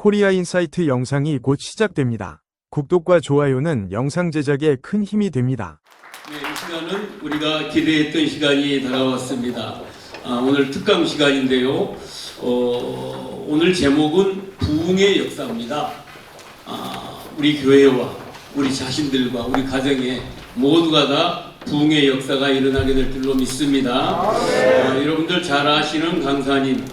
코리아 인사이트 영상이 곧 시작됩니다. 구독과 좋아요는 영상 제작에 큰 힘이 됩니다. 네, 이 시간은 우리가 기대했던 시간이 다가왔습니다. 오늘 특강 시간인데요. 오늘 제목은 부흥의 역사입니다. 우리 교회와 우리 자신들과 우리 가정에 모두가 다 부흥의 역사가 일어나게 될 줄로 믿습니다. 여러분들 잘 아시는 강사님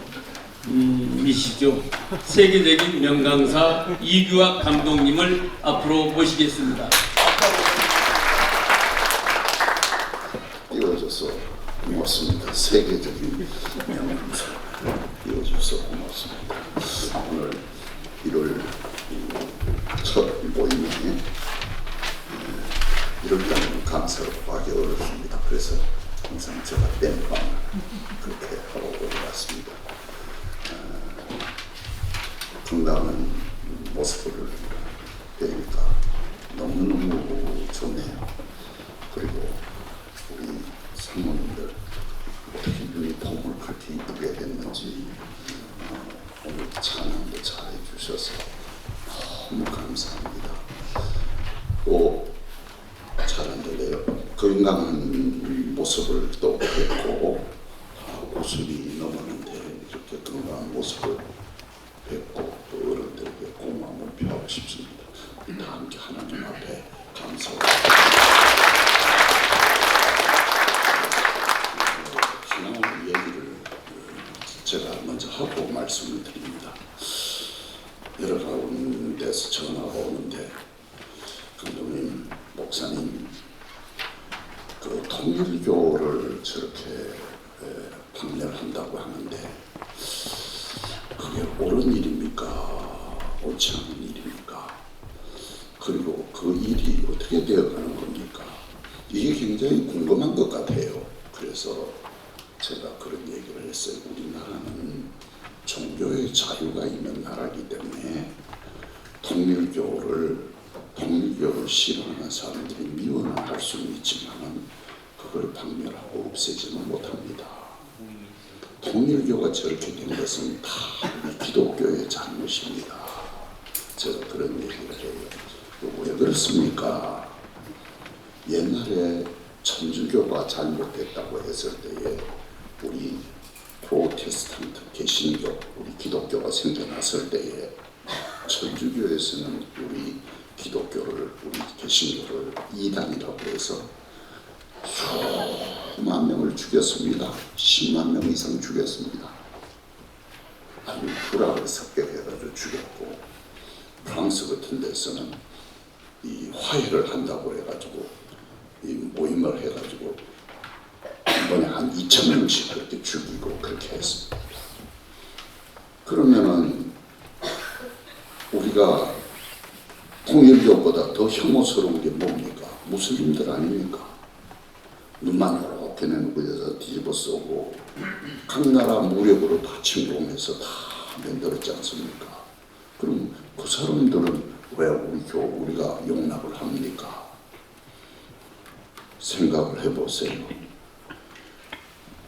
이시죠. 세계적인 명강사 이규학 감독님을 앞으로 모시겠습니다. 이어줘서 고맙습니다. 세계적인 명강사 이어줘서 고맙습니다. 오늘 1월 첫 모임에 이럴 때는 강사로 하기 어렵습니다. 그래서 항상 제가 땜빵을 그렇게 하고 올라왔습니다. 건강한 모습을 배우니까 너무너무 좋네요. 그리고 우리 사모님들 어떻게 유니폼을 그렇게 이쁘게 했는지 오늘 찬양도 잘 해주셔서 너무 감사합니다. 또 잘한데요. 건강한 모습을 또 뵙고 50이 넘었는데 이렇게 건강한 모습을 뵙고 또 어른들에게 고마움을 표하고 싶습니다. 다 함께 하나님 앞에 감사합니다. 신앙의 얘기를 제가 먼저 하고 말씀을 드립니다. 여러 가운데서 전화가 오는데 감독님, 목사님 그 통일교를 저렇게 방문을 한다고 하는데 그게 옳은 일입니까? 옳지 않은 일입니까? 그리고 그 일이 어떻게 되어가는 겁니까? 이게 굉장히 궁금한 것 같아요. 그래서 제가 그런 얘기를 했어요. 우리나라는 종교의 자유가 있는 나라이기 때문에 통일교를 싫어하는 사람들이 미워는 할 수는 있지만 그걸 박멸하고 없애지는 못합니다. 통일교가 저렇게 된 것은 다 우리 기독교의 잘못입니다. 제가 그런 얘기를 해요. 왜 그렇습니까? 옛날에 천주교가 잘못됐다고 했을 때에 우리 프로테스탄트 개신교, 우리 기독교가 생겨났을 때에 천주교에서는 우리 기독교를, 우리 개신교를 이단이라고 해서 수만 명을 죽였습니다. 10만 명 이상 죽였습니다. 아주 불화를 섞여해가지고 죽였고, 프랑스 같은 데서는 이 화해를 한다고 해가지고 이 모임을 해가지고 한 번에 한 2,000명씩 그렇게 죽이고 그렇게 했습니다. 그러면은 우리가 통일교보다 더 혐오스러운 게 뭡니까? 무슬림들 아닙니까? 눈만 이렇게 내놓고 뒤집어 쓰고 각 나라 무력으로 다 침공해서 다 만들었지 않습니까? 그럼 그 사람들은 왜 우리가 용납을 합니까? 생각을 해보세요.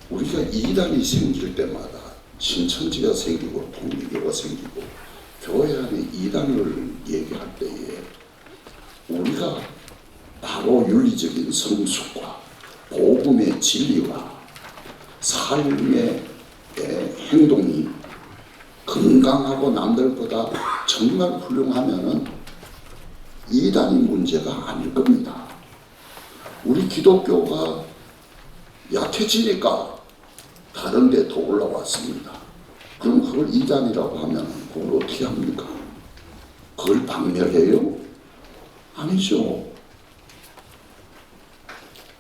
우리가 이단이 생길 때마다 신천지가 생기고 통일교가 생기고 교회 안에 이단을 얘기할 때에 우리가 바로 윤리적인 성숙과 복음의 진리와 삶의 행동이 건강하고 남들보다 정말 훌륭하면은 이단이 문제가 아닐 겁니다. 우리 기독교가 약해지니까 다른 데 더 올라왔습니다. 그럼 그걸 이단이라고 하면 그걸 어떻게 합니까? 그걸 박멸해요? 아니죠.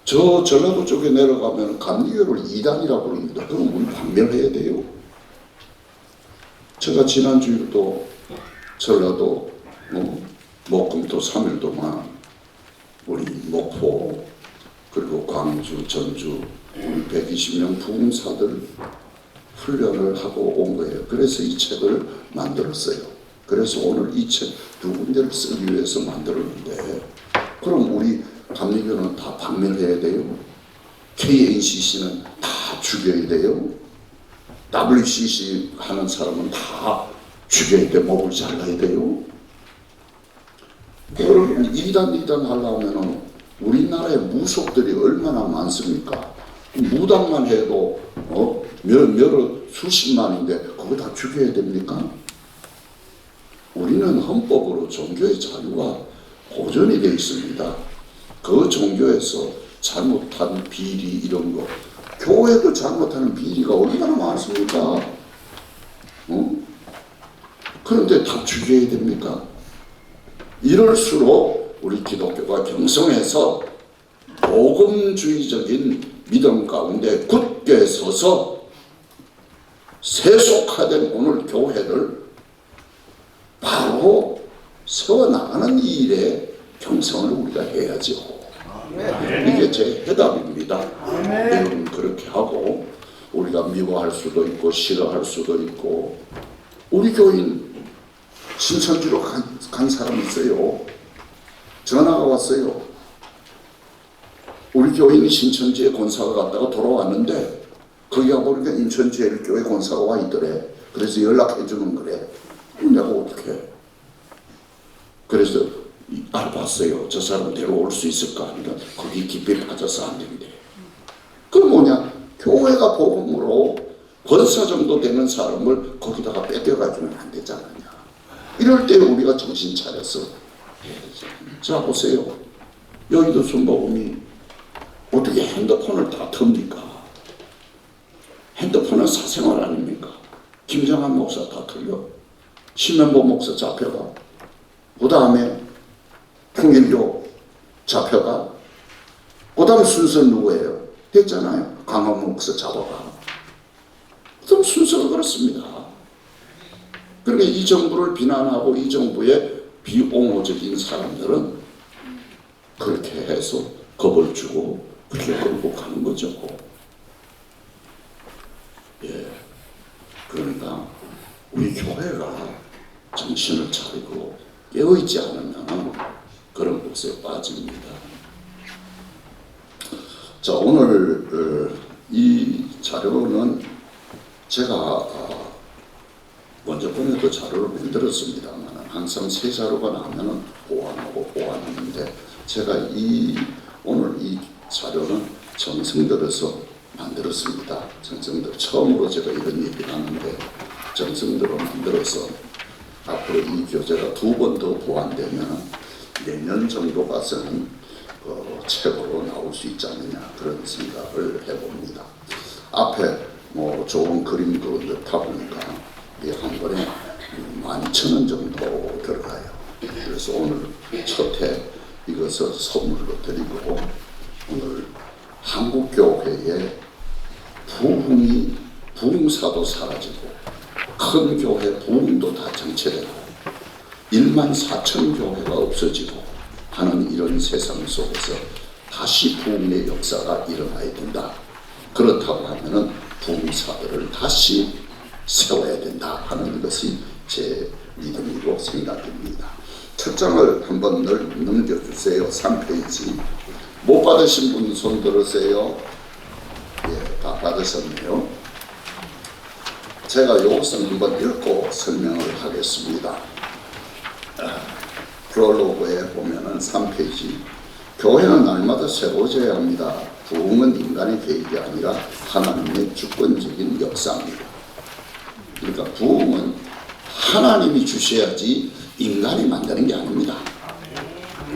저 전라도 쪽에 내려가면 감리교를 이단이라고 그럽니다. 그럼 우리 박멸해야 돼요. 제가 지난주에도 전라도 목금토 3일 동안 우리 목포 그리고 광주, 전주 우리 120명 부흥사들 훈련을 하고 온 거예요. 그래서 이 책을 만들었어요. 그래서 오늘 이 책 두 군데를 쓰기 위해서 만들었는데 그럼 우리 감리교는 다 박멸해야 돼요? KNCC는 다 죽여야 돼요? WCC 하는 사람은 다 죽여야 돼. 목을 잘라야 돼요. 여러분 이단 하려면 우리나라에 무속들이 얼마나 많습니까? 무당만 해도 몇 수십만인데 그거 다 죽여야 됩니까? 우리는 헌법으로 종교의 자유가 보존이 되어 있습니다. 그 종교에서 잘못한 비리 이런 거, 교회도 잘못하는 비리가 얼마나 많습니까? 그런데 다 죽여야 됩니까? 이럴수록 우리 기독교가 경성해서 복음주의적인 믿음 가운데 굳게 서서 세속화된 오늘 교회를 바로 세워나가는 일에 경성을 우리가 해야죠. 이게 제 해답입니다. 여러분 그렇게 하고 우리가 미워할 수도 있고 싫어할 수도 있고 우리 교인 신천지로 간 사람 있어요. 전화가 왔어요. 우리 교인이 신천지에 권사가 갔다가 돌아왔는데 거기가 보니까 인천제일교회 권사가 와 있더래. 그래서 연락해 주는 거래. 내가 어떻게 해? 그래서 알아봤어요. 저 사람 데려올 수 있을까? 하니까 거기 깊이 빠져서 안 된대. 그럼 뭐냐? 교회가 복음으로 권사 정도 되는 사람을 거기다가 뺏겨가지면 안 되잖아요. 이럴 때 우리가 정신 차려서 해야죠. 자 보세요. 여의도 순복음이 어떻게 핸드폰을 다 틉니까? 핸드폰은 사생활 아닙니까? 김정한 목사 다 틀려. 심현보 목사 잡혀가. 그 다음에 통일교 잡혀가. 그 다음 순서 누구예요? 됐잖아요. 강원 목사 잡아가. 그 다음 순서가 그렇습니다. 그러니까 이 정부를 비난하고 이 정부의 비옹호적인 사람들은 그렇게 해서 겁을 주고 그렇게 끌고 가는 거죠. 예. 그러니까 우리 교회가 정신을 차리고 깨어있지 않으면 그런 곳에 빠집니다. 자, 오늘 이 자료는 제가 먼저 번에도 자료를 만들었습니다만 항상 새 자료가 나오면 보완하는데 제가 오늘 이 자료는 정성 들여서 만들었습니다. 정성 들여 처음으로 제가 이런 얘기를 하는데 정성 들여 만들어서 앞으로 이 교재가 2번 더 보완되면 내년 정도 가서는 책으로 나올 수 있지 않느냐 그런 생각을 해봅니다. 앞에 뭐 좋은 그림도 넣다 보니까 이게 한 번에 12,000원 정도 들어가요. 그래서 오늘 첫해 이것을 선물로 드리고 오늘 한국교회의 부흥사도 사라지고 큰 교회 부흥도 다 정체되고 14,000 교회가 없어지고 하는 이런 세상 속에서 다시 부흥의 역사가 일어나야 된다. 그렇다고 하면은 부흥사들을 다시 세워야 된다 하는 것이 제 믿음이고 생각입니다. 첫 장을 한번 넘겨주세요. 3페이지. 못 받으신 분 손 들으세요. 예, 다 받으셨네요. 제가 이것을 한번 읽고 설명을 하겠습니다. 프롤로그에 보면은 3페이지. 교회는 날마다 새로워져야 합니다. 부흥은 인간의 계획이 아니라 하나님의 주권적인 역사입니다. 그러니까 부흥은 하나님이 주셔야지 인간이 만드는 게 아닙니다.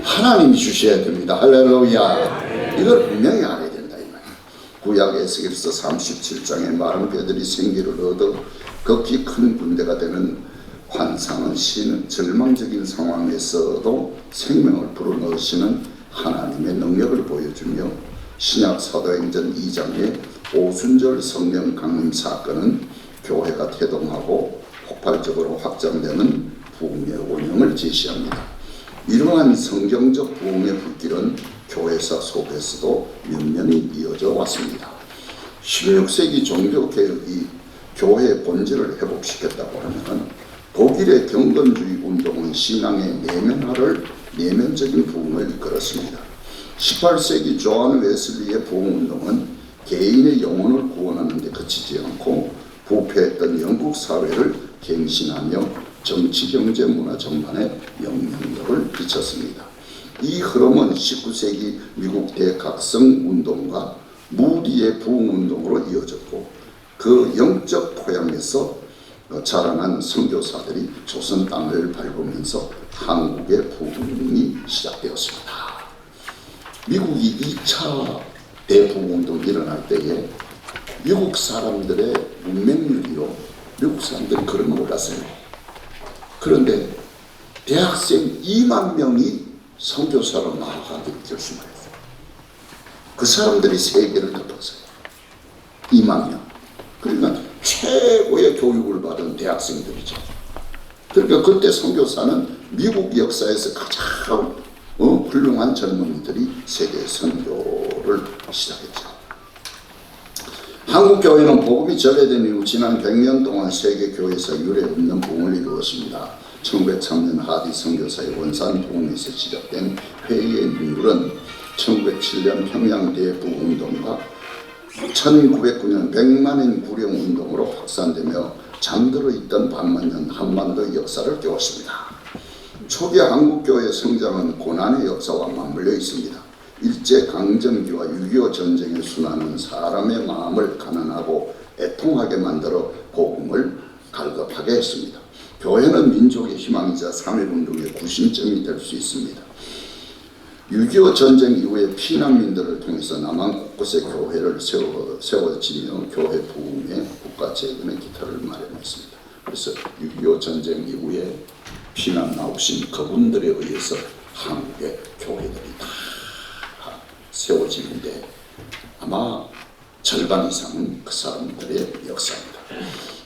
하나님이 주셔야 됩니다. 할렐루야. 이걸 분명히 알아야 된다 이 말이에요. 구약 에스겔서 37장에 마른 뼈들이 생기를 얻어 극히 큰 군대가 되는 환상은 신은 절망적인 상황에서도 생명을 불어넣으시는 하나님의 능력을 보여주며 신약 사도행전 2장의 오순절 성령 강림 사건은 교회가 태동하고 폭발적으로 확장되는 부흥의 원형을 제시합니다. 이러한 성경적 부흥의 불길은 교회사 속에서도 면면히 이어져 왔습니다. 16세기 종교개혁이 교회의 본질을 회복시켰다고 하면 독일의 경건주의 운동은 신앙의 내면적인 부흥을 이끌었습니다. 18세기 조한 웨슬리의 부흥운동은 개인의 영혼을 구원하는 데 그치지 않고 부패했던 영국 사회를 갱신하며 정치, 경제, 문화 전반에 영향력을 끼쳤습니다. 이 흐름은 19세기 미국 대각성 운동과 무디의 부흥운동으로 이어졌고 그 영적 토양에서 자라난 선교사들이 조선 땅을 밟으면서 한국의 부흥이 시작되었습니다. 미국이 2차 대부흥운동이 일어날 때에 미국 사람들의 문맹률이요, 미국 사람들이 그런 거 몰랐어요. 그런데 대학생 2만 명이 선교사로 나아가기로 결심을 했어요. 그 사람들이 세계를 덮었어요. 2만 명. 그러니까 최고의 교육을 받은 대학생들이죠. 그러니까 그때 선교사는 미국 역사에서 가장 훌륭한 젊은이들이 세계 선교를 시작했죠. 한국 교회는 복음이 전해된 이후 지난 100년 동안 세계 교회에서 유례 없는 부흥을 이루었습니다. 1903년 하디 선교사의 원산 부흥에서 시작된 회의의 눈물은 1907년 평양 대부흥운동과 1909년 백만인 구령운동으로 확산되며 잠들어 있던 반만년 한반도의 역사를 깨웠습니다. 초기 한국교회의 성장은 고난의 역사와 맞물려 있습니다. 일제강점기와 6.25 전쟁의 순환은 사람의 마음을 가난하고 애통하게 만들어 복음을 갈급하게 했습니다. 교회는 민족의 희망이자 3.1운동의 구심점이 될 수 있습니다. 6.25 전쟁 이후에 피난민들을 통해서 남한 곳곳에 교회를 세워지며 교회 부흥에 국가 재건의 기틀을 마련했습니다. 그래서 6.25 전쟁 이후에 피난 나오신 그분들에 의해서 한국의 교회들이 다 세워지는데 아마 절반 이상은 그 사람들의 역사입니다.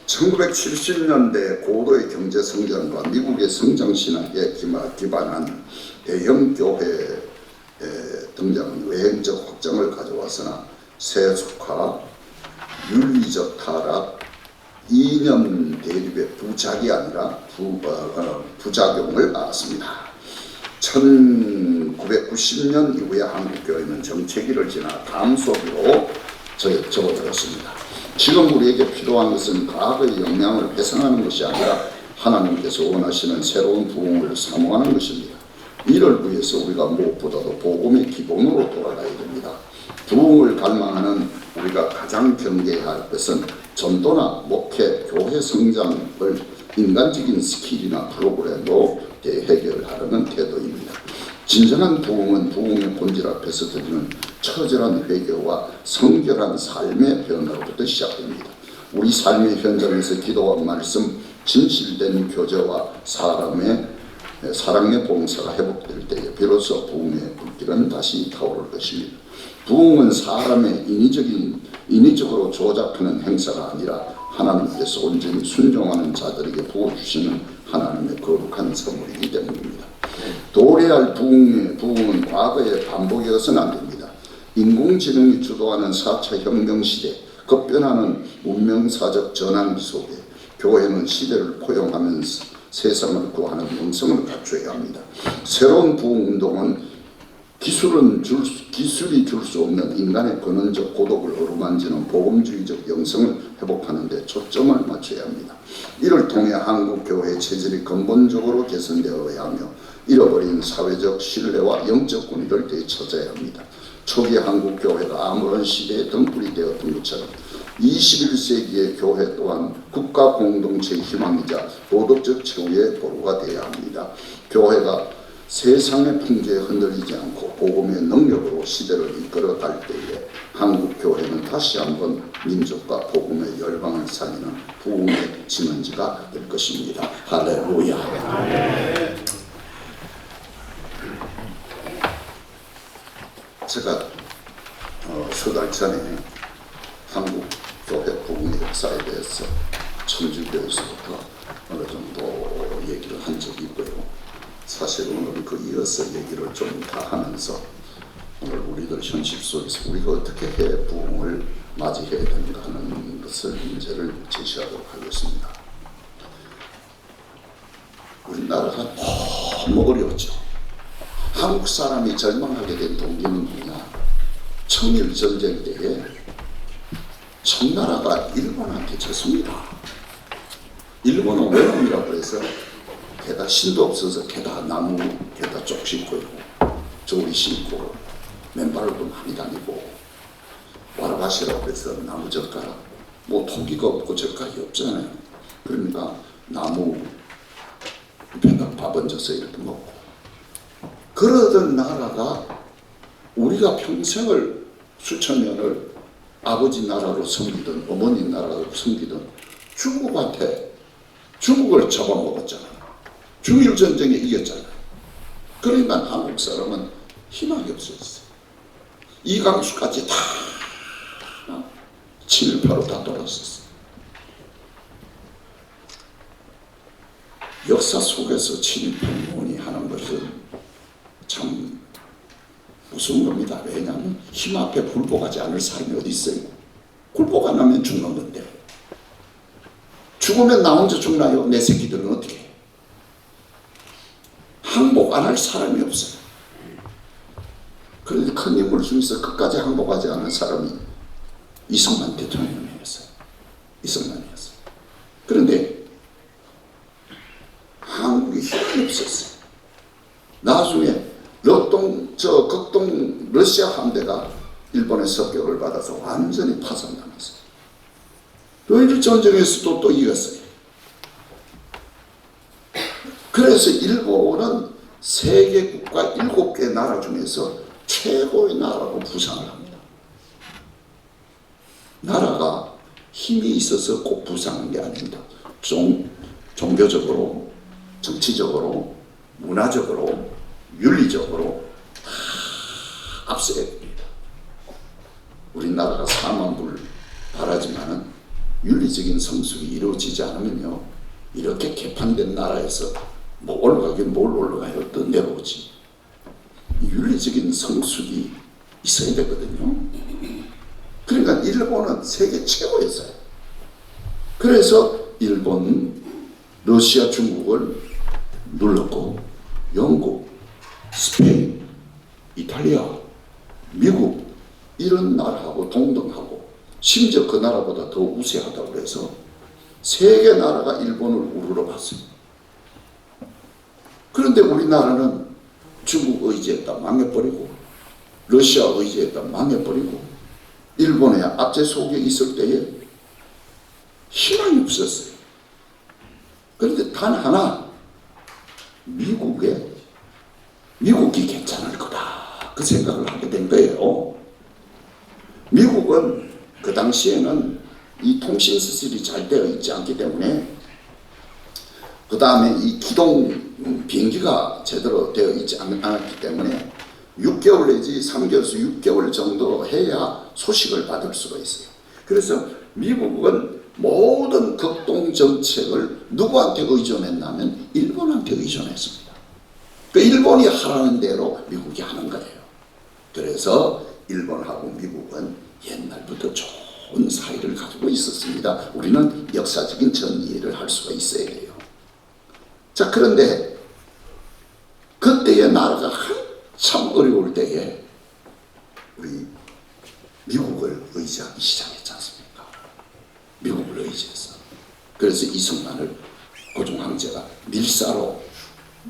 1970년대 고도의 경제 성장과 미국의 성장 신학에 기반한 대형 교회의 등장은 외행적 확장을 가져왔으나 세속화, 윤리적 타락, 이념 대립의 부작이 아니라 부작용을 낳았습니다. 1990년 이후에 한국교회는 정체기를 지나 감소기로 접어들었습니다. 지금 우리에게 필요한 것은 과거의 역량을 회상하는 것이 아니라 하나님께서 원하시는 새로운 부흥을 사모하는 것입니다. 이를 위해서 우리가 무엇보다도 복음의 기본으로 돌아가야 됩니다. 부흥을 갈망하는 우리가 가장 경계해야 할 것은 전도나 목회, 교회 성장을 인간적인 스킬이나 프로그램으로 해결하려는 태도입니다. 진정한 부흥은 부흥의 본질 앞에서 드리는 처절한 회개와 성결한 삶의 변화로부터 시작됩니다. 우리 삶의 현장에서 기도와 말씀, 진실된 교제와 사랑의 봉사가 회복될 때에 비로소 부흥의 불길은 다시 타오를 것입니다. 부흥은 사람의 인위적으로 조작하는 행사가 아니라 하나님께서 온전히 순종하는 자들에게 부어주시는 하나님의 거룩한 선물이기 때문입니다. 도래할 부흥은 과거의 반복이어서는 안 됩니다. 인공지능이 주도하는 4차 혁명 시대, 급변하는 문명사적 전환기 속에 교회는 시대를 포용하면서 세상을 구하는 영성을 갖춰야 합니다. 새로운 부흥운동은 기술이 줄 수 없는 인간의 근원적 고독을 어루만지는 복음주의적 영성을 회복하는 데 초점을 맞춰야 합니다. 이를 통해 한국교회의 체질이 근본적으로 개선되어야 하며 잃어버린 사회적 신뢰와 영적 권위를 되찾아야 합니다. 초기 한국교회가 아무런 시대의 등불이 되었던 것처럼 21세기의 교회 또한 국가 공동체의 희망이자 도덕적 최후의 보루가 되어야 합니다. 교회가 세상의 풍조에 흔들리지 않고 복음의 능력으로 시대를 이끌어갈 때에 한국교회는 다시 한번 민족과 복음의 열방을 살리는 부흥의 진원지가 될 것입니다. 할렐루야. 제가 수달 전에 한국교회 부흥의 역사에 대해서 천주교에서부터 어느 정도 얘기를 한 적이 있고요. 사실 오늘 그 이어서 얘기를 좀 다 하면서 오늘 우리들 현실 속에서 우리가 어떻게 해 부흥을 맞이해야 되는가 하는 것을 문제를 제시하도록 하겠습니다. 우리나라가 너무 어려웠죠. 한국 사람이 절망하게 된 동기는 뭐냐? 청일전쟁 때에 청나라가 일본한테 졌습니다. 일본은 외놈이라고 해서 게다 신도 없어서 게다 나무 게다 쪽 싣고 있고 조리 싣고 맨발로도 많이 다니고 와라바시라고 해서 나무 젓가락 뭐 토기가 없고 젓가락이 없잖아요. 그러니까 나무 배가 밥 얹어서 이렇게 먹고 그러던 나라가 우리가 평생을 수천 년을 아버지 나라로 섬기던 어머니 나라로 섬기던 중국한테 중국을 잡아먹었잖아요. 중일전쟁에 이겼잖아요. 그러니까 한국 사람은 희망이 없었어요. 이강수까지 다 친일파로 다 돌았었어요. 역사 속에서 친일파문이 하는 것은 참 무서운 겁니다. 왜냐하면 힘 앞에 굴복하지 않을 사람이 어디 있어요. 굴복 안 하면 죽는 건데 죽으면 나 혼자 죽나요? 내 새끼들은 어떻게 해요? 항복 안 할 사람이 없어요. 그런데 큰 힘을 주면서 끝까지 항복하지 않은 사람이 이승만 대통령이었어요. 이승만이었어요. 그런데 한국이 힘이 없었어요. 나중에 극동 러시아 함대가 일본의 습격을 받아서 완전히 파산당했어요. 러일 전쟁에서도 또 이겼어요. 그래서 일본은 세계 국가 7개 나라 중에서 최고의 나라로 부상을 합니다. 나라가 힘이 있어서 꼭 부상한 게 아닙니다. 종교적으로, 정치적으로, 문화적으로, 윤리적으로 다 앞서야 됩니다. 우리나라가 4만 불 바라지만은 윤리적인 성숙이 이루어지지 않으면요, 이렇게 개판된 나라에서 뭐 올라가긴 뭘 올라가요? 또 내려오지. 윤리적인 성숙이 있어야 되거든요. 그러니까 일본은 세계 최고였어요. 그래서 일본, 러시아, 중국을 눌렀고 영국, 스페인, 이탈리아, 미국 이런 나라하고 동등하고 심지어 그 나라보다 더 우세하다고 해서 세계 나라가 일본을 우르르 봤어요. 그런데 우리나라는 중국 의지했다 망해버리고 러시아 의지했다 망해버리고 일본의 압제 속에 있을 때에 희망이 없었어요. 그런데 단 하나 미국이 괜찮을 거다 그 생각을 하게 된 거예요. 미국은 그 당시에는 이 통신 시설이 잘 되어 있지 않기 때문에 그 다음에 이 기동 비행기가 제대로 되어 있지 않았기 때문에 6개월 내지 3개월에서 6개월 정도 해야 소식을 받을 수가 있어요. 그래서 미국은 모든 극동 정책을 누구한테 의존했냐면 일본한테 의존했습니다. 그 일본이 하라는 대로 미국이 하는 거예요. 그래서 일본하고 미국은 옛날부터 좋은 사이를 가지고 있었습니다. 우리는 역사적인 전 이해를 할 수가 있어야 해요. 자, 그런데 그때의 나라가 한참 어려울 때에 우리 미국을 의지하기 시작했지 않습니까? 미국을 의지해서. 그래서 이승만을 고종 황제가 밀사로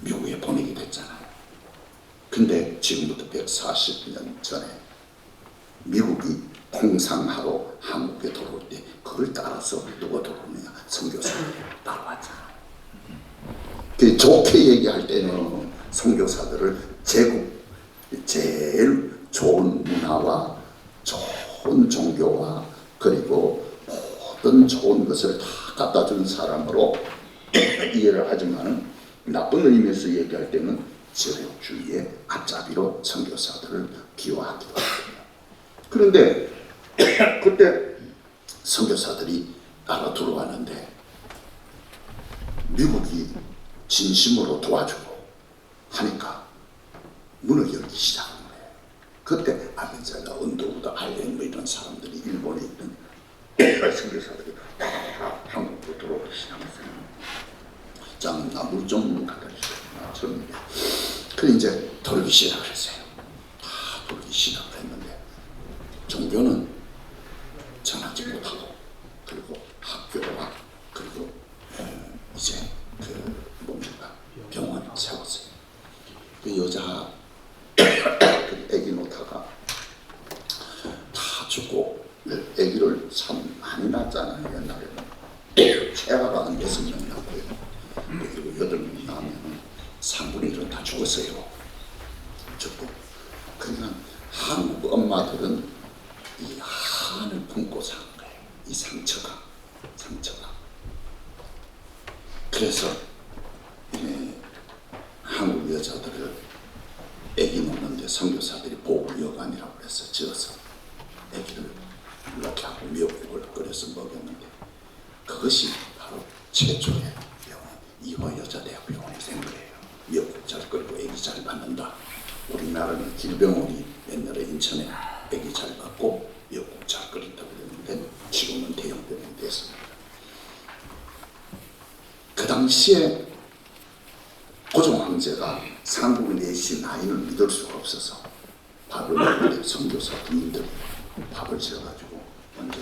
미국에 보내게 됐잖아요. 근데 지금부터 140년 전에 미국이 공상하러 한국에 들어올 때 그걸 따라서 누가 들어오느냐? 선교사들이 따라왔잖아요. 그 좋게 얘기할 때는 선교사들을 제일 좋은 문화와 좋은 종교와 그리고 모든 좋은 것을 다 갖다 주는 사람으로 이해를 하지만 나쁜 의미에서 얘기할 때는 제국주의의 앞잡이로 선교사들을 비유하기도 합니다. 그런데 그때 선교사들이 따라 들어왔는데 미국이 진심으로 도와주고 하니까 문을 열기 시작한 거예요. 그때 아멘자가 언더우드 알렌 뭐 이런 사람들이 일본에 있는 선교사들이 다 한국으로 들어오기 시작했어요. 장 나 물 좀 갖다 주세요. 저는 그 이제 돌기 시작을 했어요. 다 돌기 시작을 했는데 종교는 전하지 못하고 그리고 학교와 그리고 그 여자 그 애기 놓다가 다 죽고 애기를 참 많이 낳았잖아요. 옛날에는 최하가 한 6명 낳고요. 그리고 8명 낳으면 3분의 1은 다 죽었어요. 죽고. 그러니까 한국 엄마들은 이 한을 품고 사는 거예요. 이 상처가. 그래서 한국 여자들을 애기 놓는데 선교사들이 보호여관이라고 해서 지어서 애기를 이렇게 하고 미역국을 끓여서 먹였는데 그것이 바로 최초의 병원 이화여자대학병원이 된 거예요. 미역국 잘 끓이고 애기 잘 받는다. 우리나라는 길병원이 옛날에 인천에 애기 잘 받고 미역국 잘 끓인다고 그랬는데 지금은 대형병원이 됐습니다. 그 당시에 고종 황제가 상국 내시 나이를 믿을 수가 없어서 밥을 먹는데 선교사 부인들이 밥을 지어가지고 먼저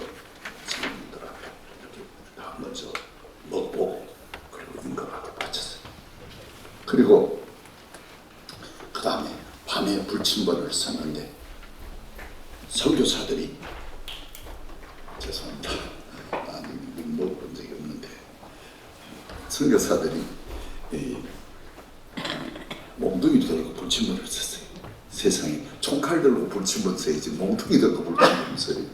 상인들 앞에 이렇게 다 먼저 먹고 그리고 임금한테 바쳤어요. 그리고 그 다음에 밤에 불침번을 썼는데 선교사들이 죄송합니다. 나는 먹어본 적이 없는데 선교사들이 몽둥이 들고 불침번을 썼어요. 세상에 총칼 들고 불침번 써야지 몽둥이 들고 불침번 써요.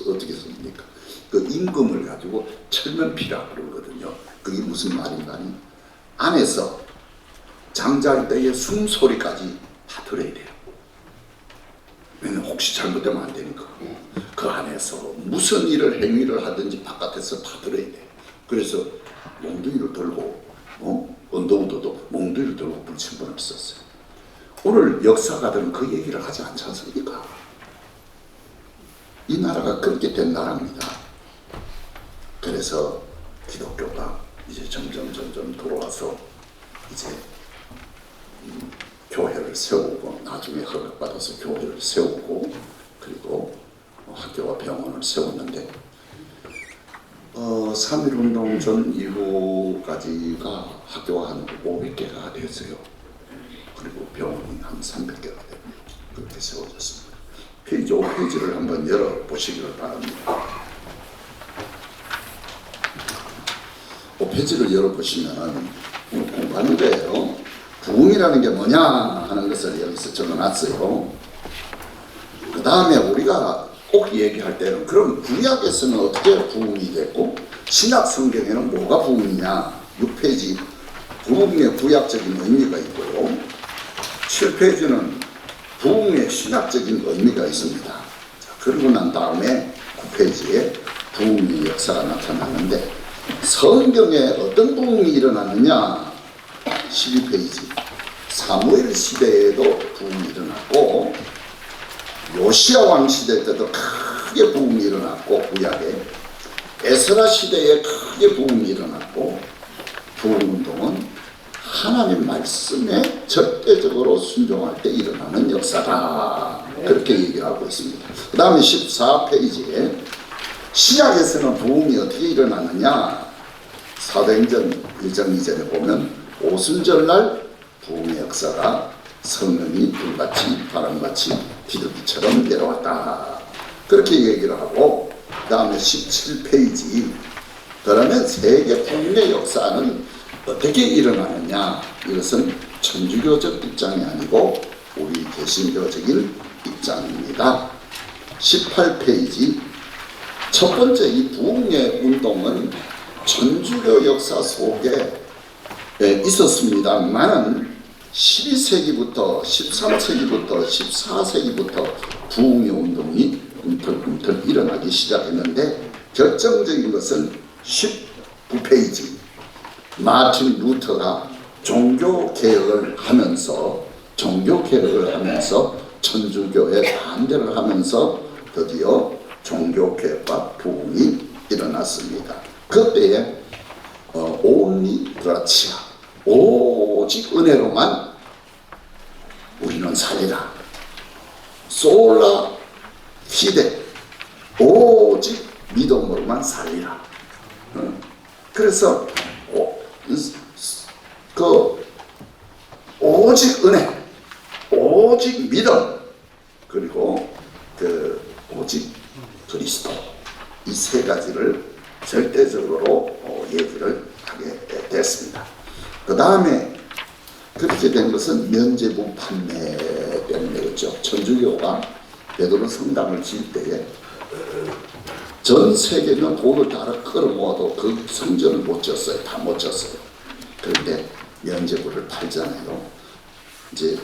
어떻게 씁니까? 그 임금을 가지고 철면피라 그러거든요. 그게 무슨 말인가 하니 안에서 장자할 때의 숨소리까지 다 들어야 돼요. 왜냐면 혹시 잘못되면 안 되니까. 그 안에서 무슨 일을 행위를 하든지 바깥에서 다 들어야 돼요. 그래서 몽둥이를 들고 언더우드도 몽둥이를 들고 불침번을 썼어요. 오늘 역사가들은 그 얘기를 하지 않지 않습니까? 이 나라가 그렇게 된 나라입니다. 그래서 기독교가 이제 점점 돌아와서 이제 교회를 세우고 나중에 허락받아서 교회를 세우고 그리고 학교와 병원을 세웠는데 3.1운동 전 이후까지가 학교가 한 500개가 됐어요. 그리고 병원이 한 300개가 되고 그렇게 세워졌습니다. 페이지 5페이지를 한번 열어보시기를 바랍니다. 5페이지를 열어보시면 공부하는 거예요. 부흥이라는 게 뭐냐 하는 것을 여기서 적어놨어요. 그 다음에 우리가 꼭 얘기할 때는 그럼 구약에서는 어떻게 부흥이 됐고 신약 성경에는 뭐가 부흥이냐. 6페이지 부흥의 구약적인 의미가 있고요. 7페이지는 부흥의 신학적인 의미가 있습니다. 자, 그러고 난 다음에 9페이지에 부흥의 역사가 나타나는데 성경에 어떤 부흥이 일어났느냐. 12페이지 사무엘 시대에도 부흥이 일어났고 요시야 왕 시대 때도 크게 부흥이 일어났고 구약에 에스라 시대에 크게 부흥이 일어났고 부흥운동은 하나님 말씀에 절대적으로 순종할 때 일어나는 역사다. 그렇게 얘기하고 있습니다. 그 다음에 14페이지에 신약에서는 부흥이 어떻게 일어나느냐. 사도행전 1장 2절에 보면 오순절날 부흥의 역사가 성령이 불같이 바람같이 비둘기처럼 내려왔다. 그렇게 얘기를 하고 그 다음에 17페이지 그러면 세계 부흥의 역사는 어떻게 일어나느냐. 이것은 천주교적 입장이 아니고 우리 개신교적인 입장입니다. 18페이지 첫 번째 이 부흥의 운동은 천주교 역사 속에 있었습니다만 12세기부터 13세기부터 14세기부터 부흥의 운동이 꿈틀꿈틀 일어나기 시작했는데 결정적인 것은 19페이지 마틴 루터가 종교개혁을 하면서 천주교에 반대를 하면서 드디어 종교개혁과 부흥이 일어났습니다. 그때에 only gratia 오직 은혜로만 우리는 살리라. 솔라 피데 오직 믿음으로만 살리라. 그래서 오직 은혜 오직 믿음, 그리고 오직 그리스도, 이 세 가지를 절대적으로 얘기를 하게 됐습니다. 그 다음에 그렇게 된 것은 면죄부 판매 때문에 그렇죠. 천주교가 베드로 성당을 지을 때에 전 세계는 돈을 다 끌어모아도 그 성전을 못 지었어요. 다 못 지었어요. 그런데 면죄부를 팔잖아요. 이제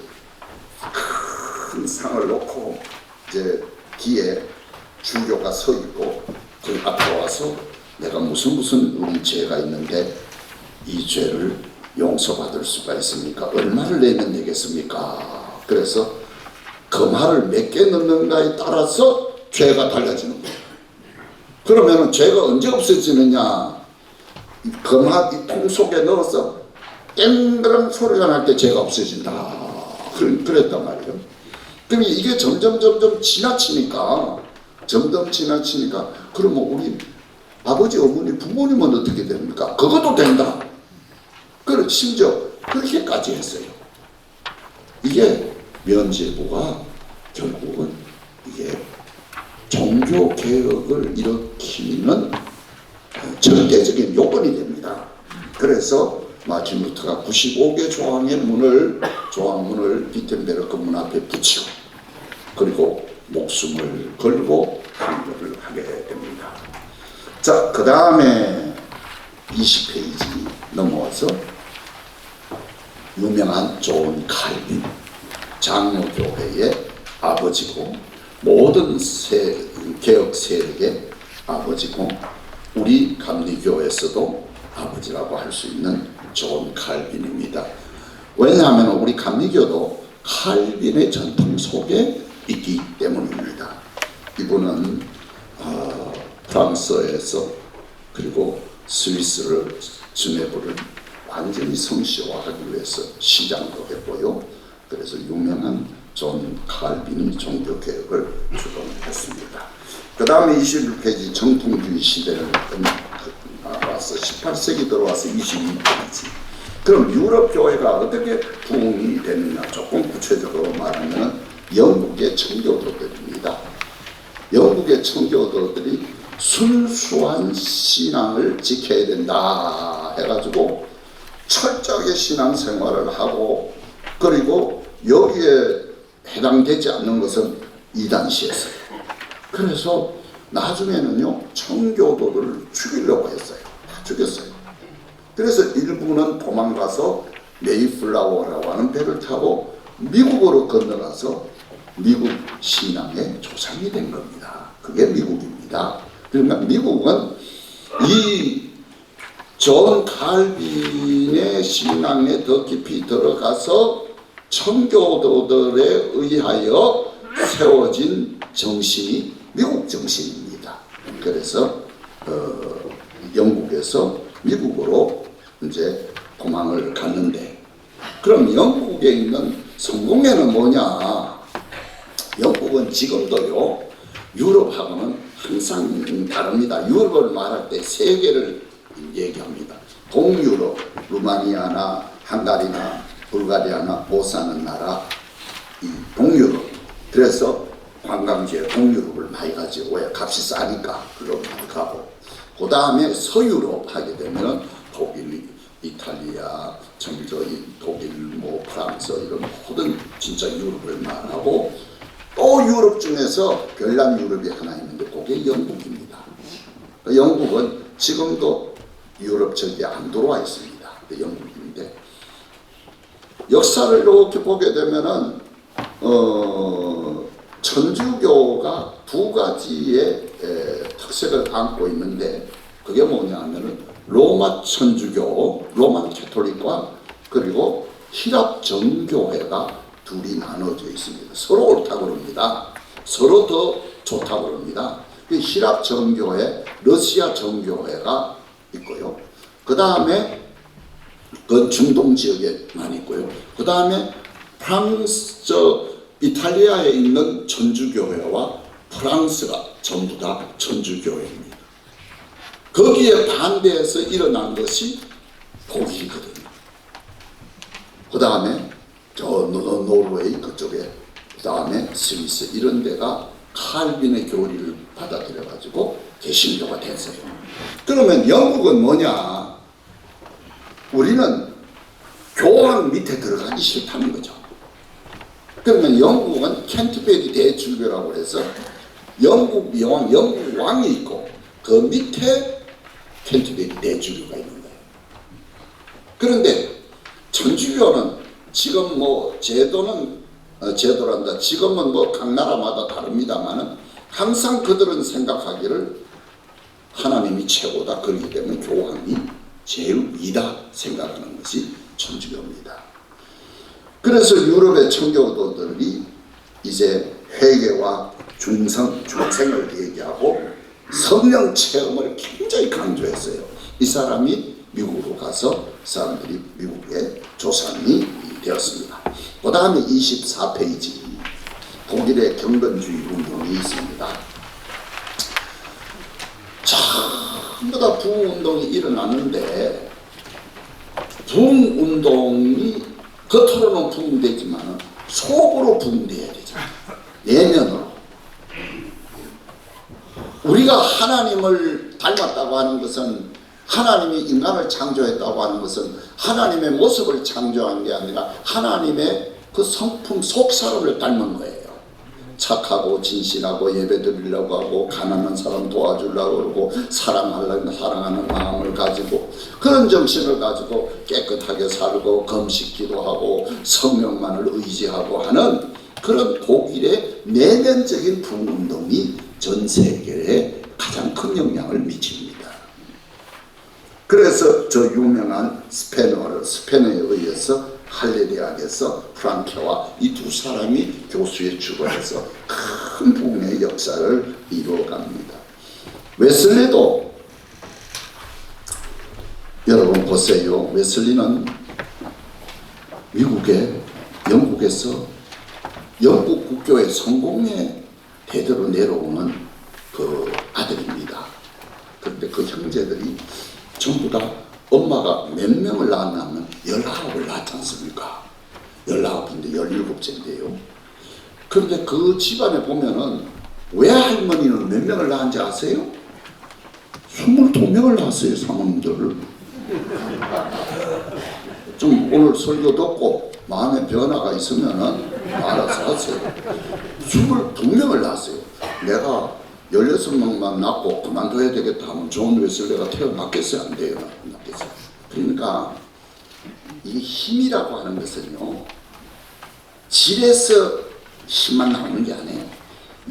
큰 상을 놓고 이제 뒤에 주교가 서 있고 그 앞에 와서 내가 무슨 우리 죄가 있는데 이 죄를 용서받을 수가 있습니까? 얼마를 내면 되겠습니까? 그래서 금화를 몇 개 넣는가에 따라서 죄가 달라지는 거예요. 그러면 죄가 언제 없어지느냐? 금화 이 통 속에 넣어서 땡그랑 소리가 날 때 죄가 없어진다. 그랬단 말이에요. 그럼 이게 점점 지나치니까 그러면 우리 아버지, 어머니, 부모님은 어떻게 됩니까? 그것도 된다. 그리고 심지어 그렇게까지 했어요. 이게 면죄부가 결국은 이게 종교 개혁을 일으키는 절대적인 요건이 됩니다. 그래서 마틴 루터가 95개 조항문을 비텐베르크 문 앞에 붙이고 그리고 목숨을 걸고 항거를 하게 됩니다. 자, 그 다음에 20페이지 넘어와서 유명한 존 칼빈, 장로교회의 아버지고 모든 개혁 세력의 아버지고 우리 감리교에서도 아버지라고 할 수 있는 존 칼빈입니다. 왜냐하면 우리 감리교도 칼빈의 전통 속에 있기 때문입니다. 이분은 프랑스에서 그리고 스위스를 주네브를 완전히 성시화하기 위해서 시장도 했고요. 그래서 유명한 존 칼빈이 종교개혁을 주도했습니다. 그 다음에 21페이지 정통주의 시대를 와서 18세기 들어와서 22페이지. 그럼 유럽 교회가 어떻게 부흥이 되느냐? 조금 구체적으로 말하면 영국의 청교도들입니다. 영국의 청교도들이 순수한 신앙을 지켜야 된다 해가지고 철저하게 신앙생활을 하고 그리고 여기에 해당되지 않는 것은 이단시했어요. 그래서 나중에는요 청교도들을 죽이려고 했어요. 다 죽였어요. 그래서 일부는 도망가서 메이플라워라고 하는 배를 타고 미국으로 건너가서 미국 신앙의 조상이 된 겁니다. 그게 미국입니다. 그러니까 미국은 이 존 칼빈의 신앙에 더 깊이 들어가서 청교도들에 의하여 세워진 정신이 미국 정신입니다. 그래서 영국에서 미국으로 이제 도망을 갔는데 그럼 영국에 있는 성공회는 뭐냐? 영국은 지금도요 유럽하고는 항상 다릅니다. 유럽을 말할 때 세 개를 얘기합니다. 동유럽, 루마니아나 헝가리나 불가리아나 못 사는 나라 이 동유럽. 그래서 관광지에 동유럽을 많이 가지고 왜 값이 싸니까 그걸 많이 가고 그 다음에 서유럽 하게 되면 독일, 이탈리아, 독일, 프랑스 이런 모든 진짜 유럽을 말하고 또 유럽 중에서 별난 유럽이 하나 있는데 그게 영국입니다. 영국은 지금도 유럽 저기에 안 들어와 있습니다. 영국인데 역사를 이렇게 보게 되면은 천주교가 두 가지의 특색을 안고 있는데 그게 뭐냐 하면은 로마 천주교, 로만 캐톨릭과 그리고 히랍 정교회가 둘이 나눠져 있습니다. 서로 옳다고 그럽니다. 서로 더 좋다고 그럽니다. 히랍 정교회, 러시아 정교회가 있고요. 그 다음에 그 중동 지역에만 있고요. 그 다음에 이탈리아에 있는 천주교회와 프랑스가 전부 다 천주교회입니다. 거기에 반대해서 일어난 것이 독일이거든요. 그 다음에 저 노르웨이 그쪽에 그 다음에 스위스 이런 데가 칼빈의 교리를 받아들여 가지고 개신교가 됐어요. 그러면 영국은 뭐냐? 우리는 교황 밑에 들어가기 싫다는 거죠. 그러면 영국은 캔터베리 대주교라고 해서 영국 왕이 있고 그 밑에 캔터베리 대주교가 있는 거예요. 그런데 천주교는 지금 뭐 제도란다. 지금은 뭐 각 나라마다 다릅니다만은 항상 그들은 생각하기를 하나님이 최고다. 그렇기 때문에 교황이 제일 위다 생각하는 것이 천주교입니다. 그래서 유럽의 청교도들이 이제 회개와 중생을 얘기하고 성령 체험을 굉장히 강조했어요. 이 사람이 미국으로 가서 사람들이 미국의 조상이 되었습니다. 그 다음에 24페이지 독일의 경건주의 운동이 있습니다. 전부 다 부흥운동이 일어나는데 부흥운동이 겉으로는 부흥되지만 속으로 부흥돼야 되잖아. 내면으로. 우리가 하나님을 닮았다고 하는 것은 하나님이 인간을 창조했다고 하는 것은 하나님의 모습을 창조한 게 아니라 하나님의 그 성품 속사람을 닮은 거예요. 착하고 진실하고 예배드리려고 하고 가난한 사람 도와주려고 그러고 사랑하는 마음을 가지고 그런 정신을 가지고 깨끗하게 살고 금식기도 하고 성령만을 의지하고 하는 그런 독일의 내면적인 부흥운동이 전 세계에 가장 큰 영향을 미칩니다. 그래서 저 유명한 스페너에 의해서 할레 대학에서 프랑케와 이 두 사람이 교수에 출발해서 큰 부흥의 역사를 이루어갑니다. 웨슬리도 여러분 보세요. 웨슬리는 영국에서 영국 국교의 성공의 대대로 내려오는 그 아들입니다. 그런데 그 형제들이 전부 다 엄마가 몇 명을 낳았냐면 19을 낳지 않습니까? 19인데 17째인데요. 그런데 그 집안에 보면은 외할머니는 몇 명을 낳은지 아세요? 22명을 낳았어요. 사모님들을. 좀 오늘 설교 듣고 마음에 변화가 있으면은 알아서 하세요. 22명을 낳았어요. 내가 16명만 낳고 그만둬야 되겠다 하면 존 웨슬리가 태어났겠어요? 안 돼요? 낳겠어요. 그러니까 이 힘이라고 하는 것은요, 질에서 힘만 나오는 게 아니에요.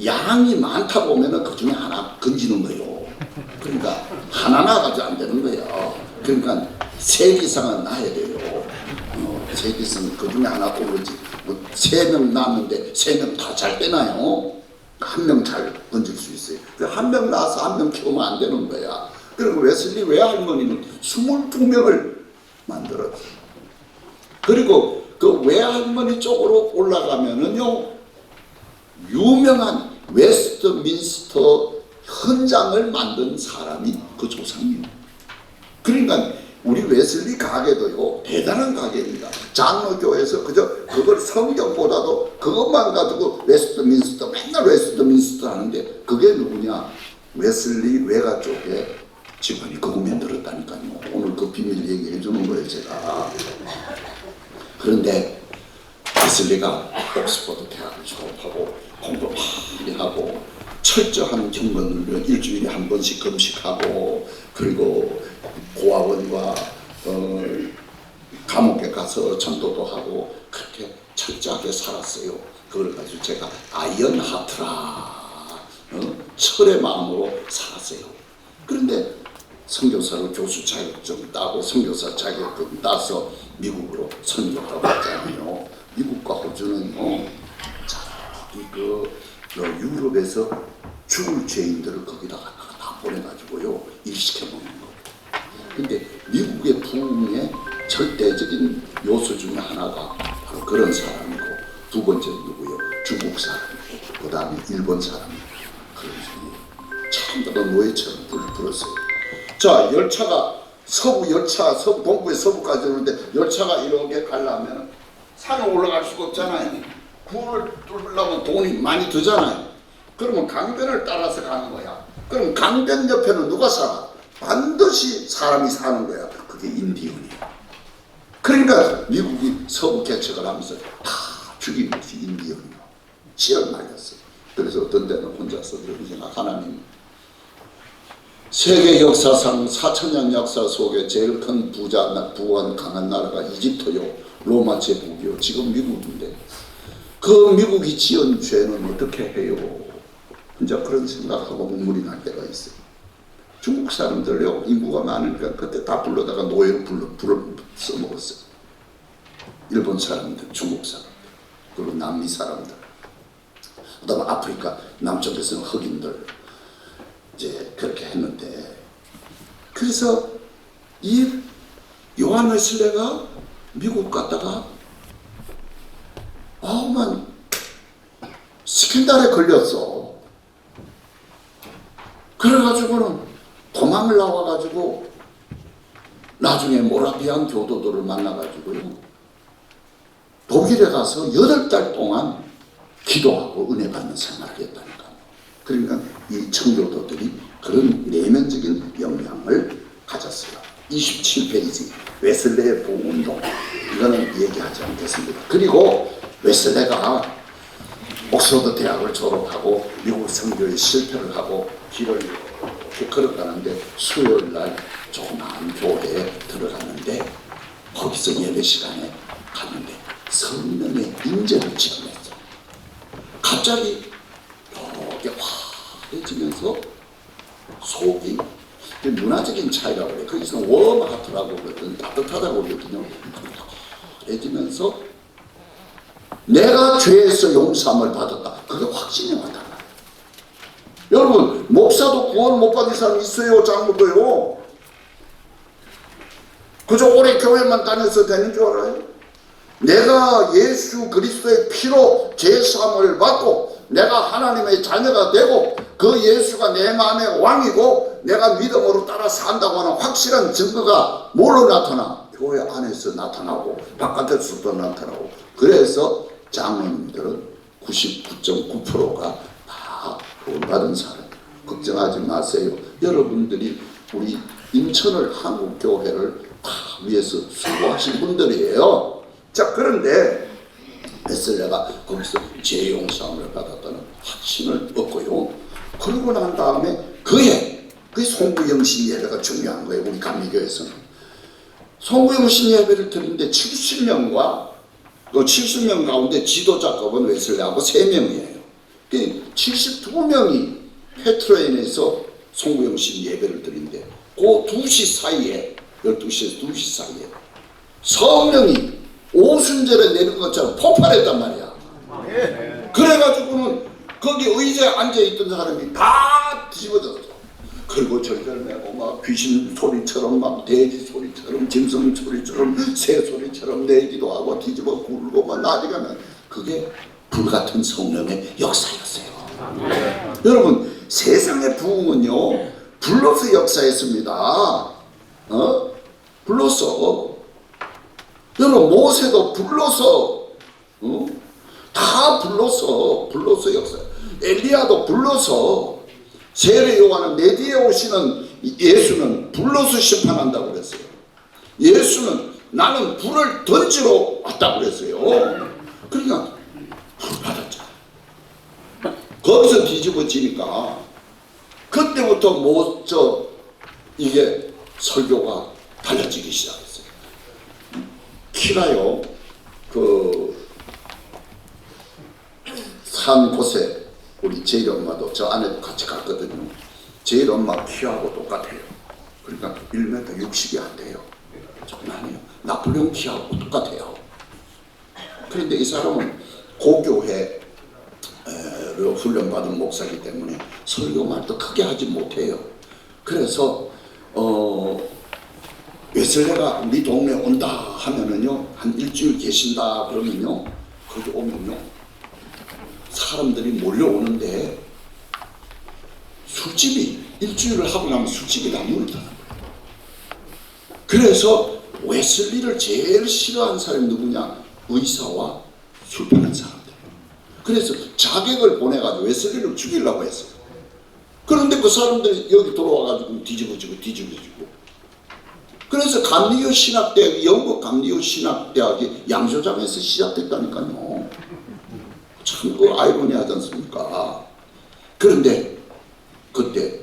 양이 많다 보면은 그 중에 하나 건지는 거예요. 그러니까 하나 나가도 안 되는 거예요. 그러니까 셋 이상은 낳아야 돼요. 셋 이상은 그 중에 하나 고르지. 뭐 3명 낳았는데 3명 다 잘 빼나요? 한 명 잘 건질 수 있어요. 한 명 낳아서 한 명 키우면 안 되는 거야. 그리고 웨슬리 외할머니는 22명을 만들었어요. 그리고 그 외할머니 쪽으로 올라가면은요, 유명한 웨스트민스터 현장을 만든 사람이 그 조상이에요. 그러니까 우리 웨슬리 가게도요, 대단한 가게입니다. 장로교에서 그저 그걸 성경보다도 그것만 가지고 웨스트민스터, 맨날 웨스트민스터 하는데, 그게 누구냐? 웨슬리 외가 쪽에 집안이 그거 만들었다니까요. 오늘 그 비밀 얘기해 주는 거예요, 제가. 그런데 웨슬리가 옥스퍼드 대학을 졸업하고 공부 많이 하고 철저한 경건을 일주일에 한 번씩 금식하고, 그리고 고아원과 감옥에 가서 전도도 하고 그렇게 철저하게 살았어요. 그걸 가지고 제가 아이언 하트라, 철의 마음으로 살았어요. 그런데 선교사로 교수 자격증 따고 선교사 자격증 따서 미국으로 선교하고 했잖아요. 미국과 호주는 유럽에서 죽을 죄인들을 거기다가 다 보내가지고요, 일시켜먹는 거. 근데 미국의 부흥의 절대적인 요소 중에 하나가 바로 그런 사람이고, 두 번째는 누구요? 중국 사람이에요. 그 다음에 일본 사람이에요. 그런 다 노예처럼 불었어요. 자, 열차가 서부 동부에 서부까지 오는데 열차가 이렇게 가려면 산에 올라갈 수가 없잖아요. 굴을 뚫으려면 돈이 많이 들잖아요. 그러면 강변을 따라서 가는 거야. 그럼 강변 옆에는 누가 살아? 반드시 사람이 사는 거야. 그게 인디언이야. 그러니까 미국이 서부 개척을 하면서 다 죽인 것이 인디언이야. 치열 말렸어. 그래서 어떤 데는 혼자서 그런 생각, 하나님 세계 역사상 4,000년 역사 속에 제일 큰 부한 강한 나라가 이집트요, 로마 제국이요, 지금 미국인데 그 미국이 지은 죄는 어떻게 해요? 혼자 그런 생각하고 눈물이 날 때가 있어요. 중국 사람들요, 인구가 많으니까 그때 다 불러다가 노예로 불러 써먹었어요. 일본 사람들, 중국 사람들, 그리고 남미 사람들, 그 다음에 아프리카 남쪽에서는 흑인들, 이제 그렇게 했는데, 그래서 이 요한 웨슬레가 미국 갔다가 어마어마한 스캔들에 걸렸어. 그래가지고는 도망을 나와가지고 나중에 모라비안 교도들을 만나가지고요, 독일에 가서 8달 동안 기도하고 은혜 받는 생활을 했다니까. 그러니까 이 청교도들이 그런 내면적인 영향을 가졌어요. 27페이지 웨슬레의 복음운동, 이거는 얘기하지 않겠습니다. 그리고 웨슬레가 옥스퍼드 대학을 졸업하고 미국 선교에 실패를 하고 길을 이렇게 걸어가는데 수요일 날 조그마한 교회에 들어갔는데 거기서 예배 시간에 갔는데 성령의 임재를 체험했어. 갑자기 이렇게 화해지면서 속이, 문화적인 차이라고 그래. 거기서는 워마하트라고 그러거든, 따뜻하다고 그러거든요. 화해지면서 내가 죄에서 용서함을 받았다, 그게 확신이 왔단 말이야. 여러분, 목사도 구원 못 받은 사람 있어요, 장로도요. 그저 오래 교회만 다녀서 되는 줄 알아요? 내가 예수 그리스도의 피로 죄사함을 받고 내가 하나님의 자녀가 되고 그 예수가 내 마음의 왕이고 내가 믿음으로 따라 산다고 하는 확실한 증거가 뭘로 나타나? 교회 안에서 나타나고 바깥에서도 나타나고. 그래서 장로님들은 99.9%가 다 구원받은 사람. 걱정하지 마세요. 여러분들이 우리 인천을 한국교회를 다 위해서 수고하신 분들이에요. 자, 그런데 웨슬레가 거기서 죄 용서함을 받았다는 확신을 얻고요. 그러고 난 다음에 그의 송구영신 예배가 중요한 거예요. 우리 감리교에서는 송구영신 예배를 드리는데 70명과 그 70명 가운데 지도자급은 웨슬레하고 3명이에요. 72명이 페트로인에서 송구영신 예배를 드리는데 그 2시 사이에, 12시에서 2시 사이에 성령이 오순절에 내린 것처럼 폭발했단 말이야. 그래가지고는 거기 의자에 앉아있던 사람이 다 뒤집어졌어. 그리고 절절 매고 막 귀신 소리처럼 막 돼지 소리처럼 짐승 소리처럼 새 소리처럼 내기도 하고 뒤집어 굴고 막 나중에는 그게 불같은 성령의 역사였어요. 여러분, 세상의 부흥은요 불로서 역사였습니다. 불로서. 여러분, 모세도 불로서, 다 불로서 역사. 엘리야도 불로서. 세례 요한은 내 뒤에 오시는 예수는 불로서 심판한다고 그랬어요. 예수는 나는 불을 던지러 왔다고 그랬어요. 그러니까 불 받았잖아. 거기서 뒤집어지니까 그때부터 이게 설교가 달라지기 시작했어요. 키가요, 산 곳에 우리 제일 엄마도 저 안에도 같이 갔거든요. 제일 엄마 키하고 똑같아요. 그러니까 1m 60이 안 돼요. 장난이에요. 나폴레옹 키하고 똑같아요. 그런데 이 사람은 고교회로 훈련받은 목사이기 때문에 설교 말도 크게 하지 못해요. 그래서 웨슬레가 우리 동네에 온다 하면은요, 한 일주일 계신다 그러면요, 거기 오면요 사람들이 몰려오는데 술집이, 일주일을 하고 나면 술집이 다 문을 닫는 거예요. 그래서 웨슬리를 제일 싫어하는 사람이 누구냐? 의사와 술 파는 사람들. 그래서 자객을 보내가지고 웨슬리를 죽이려고 했어요. 그런데 그 사람들이 여기 돌아와가지고 뒤집어지고. 그래서 감리교 신학대학, 영국 감리교 신학대학이 양조장에서 시작됐다니까요. 참 그 아이러니하지 않습니까? 그런데 그때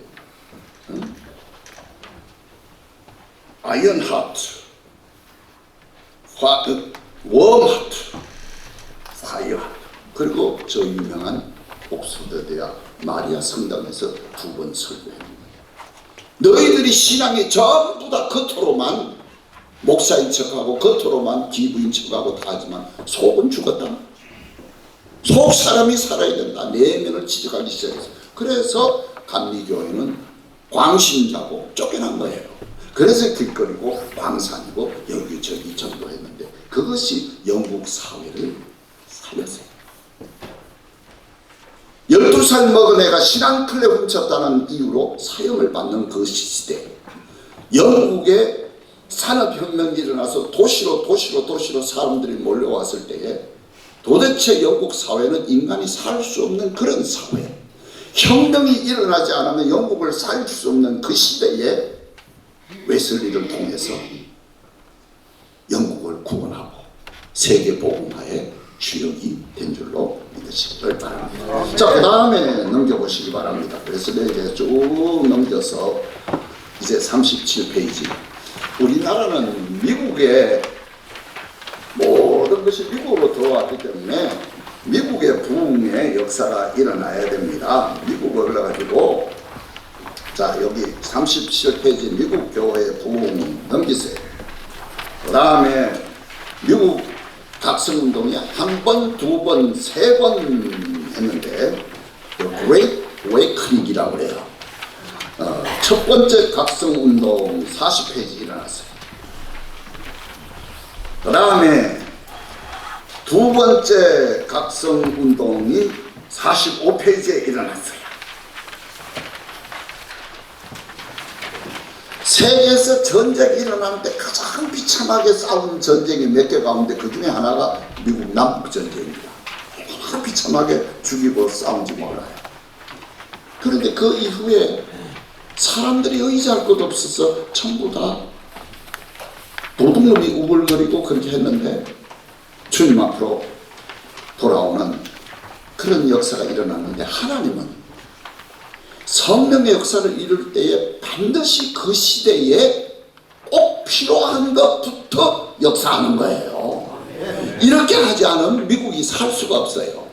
아이언하트, 웜하트, 파이어하트, 그리고 저 유명한 옥스퍼드 대학 마리아 성당에서 2번 설교했습니다. 너희들이 신앙이 전부 다 겉으로만 목사인 척하고 겉으로만 기부인 척하고 다 하지만 속은 죽었다. 속 사람이 살아야 된다. 내면을 지적하기 시작했어요. 그래서 감리교회는 광신자고 쫓겨난 거예요. 그래서 길거리고 광산이고 여기저기 전도했는데 그것이 영국 사회를 살렸어요. 12살 먹은 애가 신앙클레 훔쳤다는 이유로 사형을 받는 그 시대, 영국에 산업혁명이 일어나서 도시로 사람들이 몰려왔을 때에 도대체 영국 사회는 인간이 살 수 없는 그런 사회, 혁명이 일어나지 않으면 영국을 살 수 없는 그 시대에 웨슬리를 통해서 영국을 구원하고 세계 복음화의 주역이 된 줄로 믿으시기를 바랍니다. 자, 그 다음에 넘겨보시기 바랍니다. 그래서 이렇게 쭉 넘겨서 이제 37페이지. 우리나라는 미국의 모든 것이 미국으로 들어왔기 때문에 미국의 부흥의 역사가 일어나야 됩니다. 미국을 올라가지고 자, 여기 37페이지 미국 교회의 부흥 넘기세요. 그 다음에 미국 각성운동이 1번, 2번, 3번 했는데 Great Awakening이라고 그래요. 첫 번째 각성운동 40페이지 일어났어요. 그 다음에 두 번째 각성운동이 45페이지에 일어났어요. 세계에서 전쟁이 일어나는데 가장 비참하게 싸운 전쟁이 몇 개 가운데 그 중에 하나가 미국 남북전쟁입니다. 얼마나 비참하게 죽이고 싸운지 몰라요. 그런데 그 이후에 사람들이 의지할 것도 없어서 전부 다 도둑놈이 우글거리고 그렇게 했는데 주님 앞으로 돌아오는 그런 역사가 일어났는데 하나님은 성령의 역사를 이룰 때에 반드시 그 시대에 꼭 필요한 것부터 역사하는 거예요. 이렇게 하지 않으면 미국이 살 수가 없어요.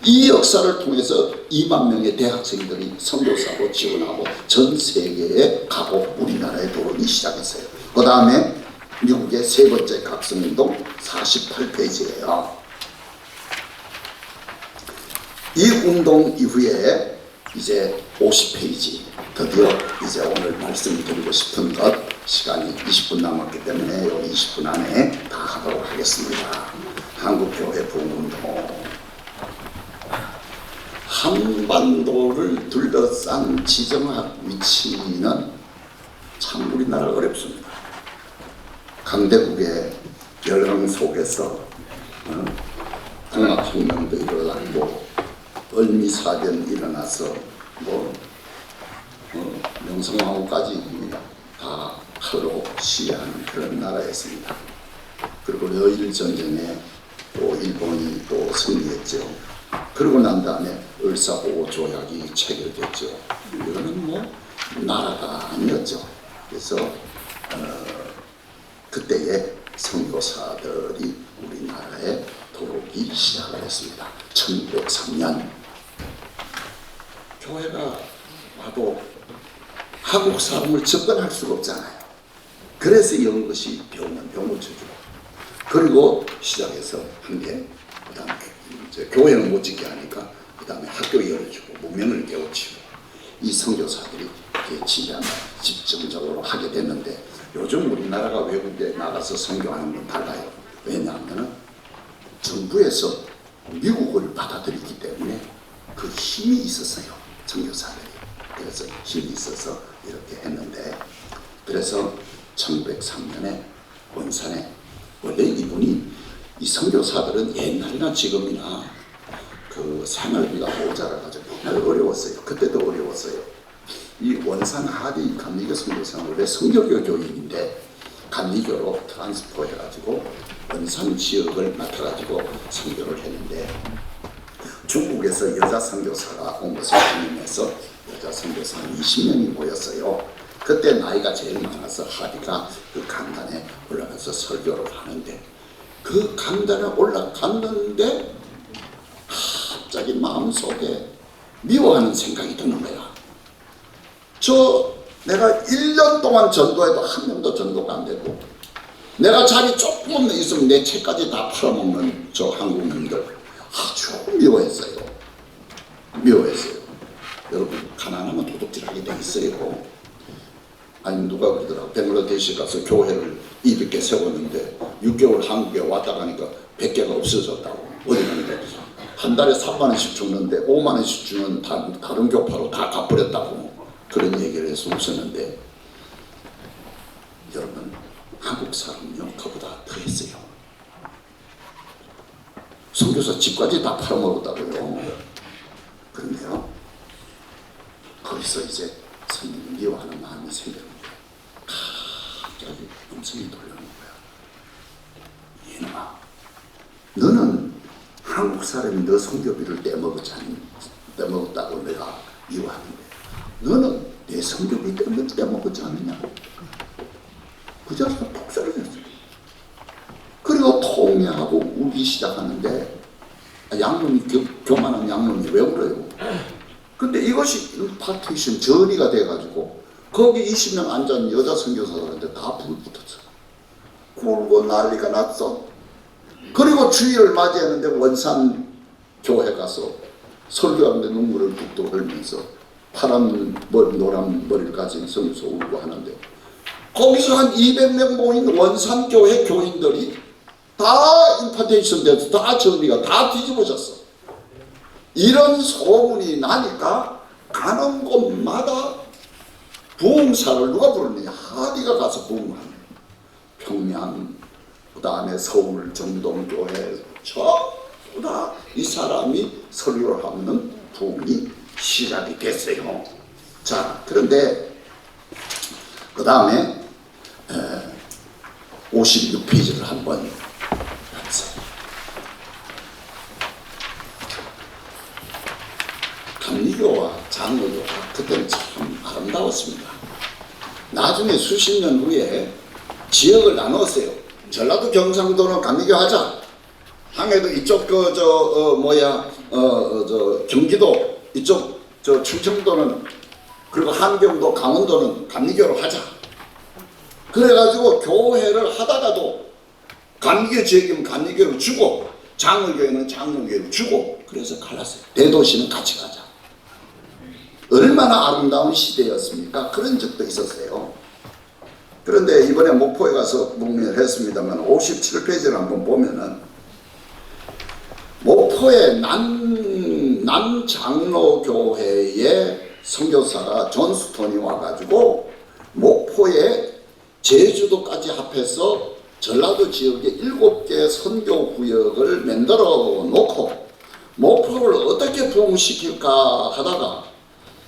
이 역사를 통해서 2만 명의 대학생들이 선교사로 지원하고 전 세계에 가고 우리나라에 들어오기 시작했어요. 그 다음에 미국의 세 번째 각성운동 48페이지예요. 이 운동 이후에 이제 50페이지 드디어 이제 오늘 말씀드리고 싶은 것 시간이 20분 남았기 때문에 여기 20분 안에 다 하도록 하겠습니다. 한국교회 부흥운동. 한반도를 둘러싼 지정학 위치는 참 우리나라 어렵습니다. 강대국의 열강 속에서 통합혁명도 일어나고 을미사변 일어나서 명성황후까지 다 서로 시해하는 그런 나라였습니다. 그리고 여일전쟁에 또 일본이 또 승리했죠. 그러고 난 다음에 을사보고 조약이 체결됐죠. 이거는 나라가 아니었죠. 그래서 그때에 선교사들이 우리나라에 들어오기 시작을 했습니다. 1903년 교회가 와도 한국 사람을 접근할 수가 없잖아요. 그래서 이런 것이 병을 주죠. 그리고 시작해서 한 게, 그 다음에 교회는 못 짓게 하니까 그 다음에 학교 열어주고 문명을 깨우치고 이 선교사들이 집중적으로 하게 됐는데 요즘 우리나라가 외국에 나가서 선교하는 건 달라요. 왜냐하면 정부에서 미국을 받아들이기 때문에 그 힘이 있었어요. 선교사들이. 그래서 힘이 있어서 이렇게 했는데, 그래서 1903년에 원산에 원래 이분이 이 선교사들은 옛날이나 지금이나 그 생활비가 모자라가지고 정말 어려웠어요. 그때도 어려웠어요. 이 원산 하디 감리교 선교사는 원래 성교교 교인인데 감리교로 트랜스퍼 해가지고 원산 지역을 맡아가지고 선교를 했는데 중국에서 여자 선교사가 온 것을 기념해서 여자 선교사 20명이 모였어요. 그때 나이가 제일 많아서 하디가 그 강단에 올라가서 설교를 하는데 그 강단에 올라갔는데 갑자기 마음속에 미워하는 생각이 드는 거야. 내가 1년 동안 전도해도 한 명도 전도가 안 되고 내가 자리 조금만 있으면 내 책까지 다 팔아먹는 저 한국인들 아주 미워했어요. 미워했어요. 여러분 가난하면 도둑질하게 돼 있어요. 아니 누가 그러더라. 벵글라데시 가서 교회를 200개 세웠는데 6개월 한국에 왔다 가니까 100개가 없어졌다고. 어디 가는데 한 달에 3만 원씩 주는데 5만 원씩 주는 다른 교파로 다 갚버렸다고 그런 얘기를 해서 웃었는데 여러분 한국 사람은요 그보다 더 했어요. 선교사 집까지 다 팔아먹었다고요. 그런데요 거기서 이제 성령을 미워하는 마음이 생기는 거예요. 갑자기 음성이 돌려오는 거야. 이놈아 너는 한국 사람이 너 성교비를 떼먹었다고 내가 미워하는데 너는 내 성교비 때문에 떼먹었지 않느냐. 그 자리가 푹 쓰러졌어요. 그리고 통회하고 울기 시작하는데 양놈이 교만한 양놈이 왜 울어요? 근데 이것이 임파테이션 전이가 돼가지고 거기 20명 앉은 여자 선교사들한테 다 불 붙었어. 굴고 난리가 났어. 그리고 주일을 맞이했는데 원산 교회 가서 설교하는데 눈물을 뚝뚝 흘리면서 파란 머리 노란 머리를 가진 성교사 울고 하는데 거기서 한 200명 모인 원산 교회 교인들이 다 임파테이션 돼서 다 전리가 다 뒤집어졌어. 이런 소문이 나니까 가는 곳마다 부흥사를 누가 부르느냐. 하디가 가서 부흥을 하는 거예요. 평양 그 다음에 서울 정동교회 전부 다 이 사람이 설교를 하면 부흥이 시작이 됐어요. 자 그런데 그 다음에 56페이지를 한번 해보세요. 감리교와 장로교가 그때는 참 아름다웠습니다. 나중에 수십 년 후에 지역을 나눴어요. 전라도 경상도는 감리교 하자. 항해도 이쪽 경기도 이쪽 충청도는 그리고 한경도 강원도는 감리교로 하자. 그래가지고 교회를 하다가도 감리교 지역이면 감리교를 주고 장로교회는 장로교회를 주고 그래서 갈랐어요. 대도시는 같이 가자. 얼마나 아름다운 시대였습니까? 그런 적도 있었어요. 그런데 이번에 목포에 가서 묵명을 했습니다만 57페이지를 한번 보면은 목포의 남장로교회의 선교사가 존스톤이 와가지고 목포에 제주도까지 합해서 전라도 지역에 7개 선교구역을 만들어 놓고 목포를 어떻게 부흥시킬까 하다가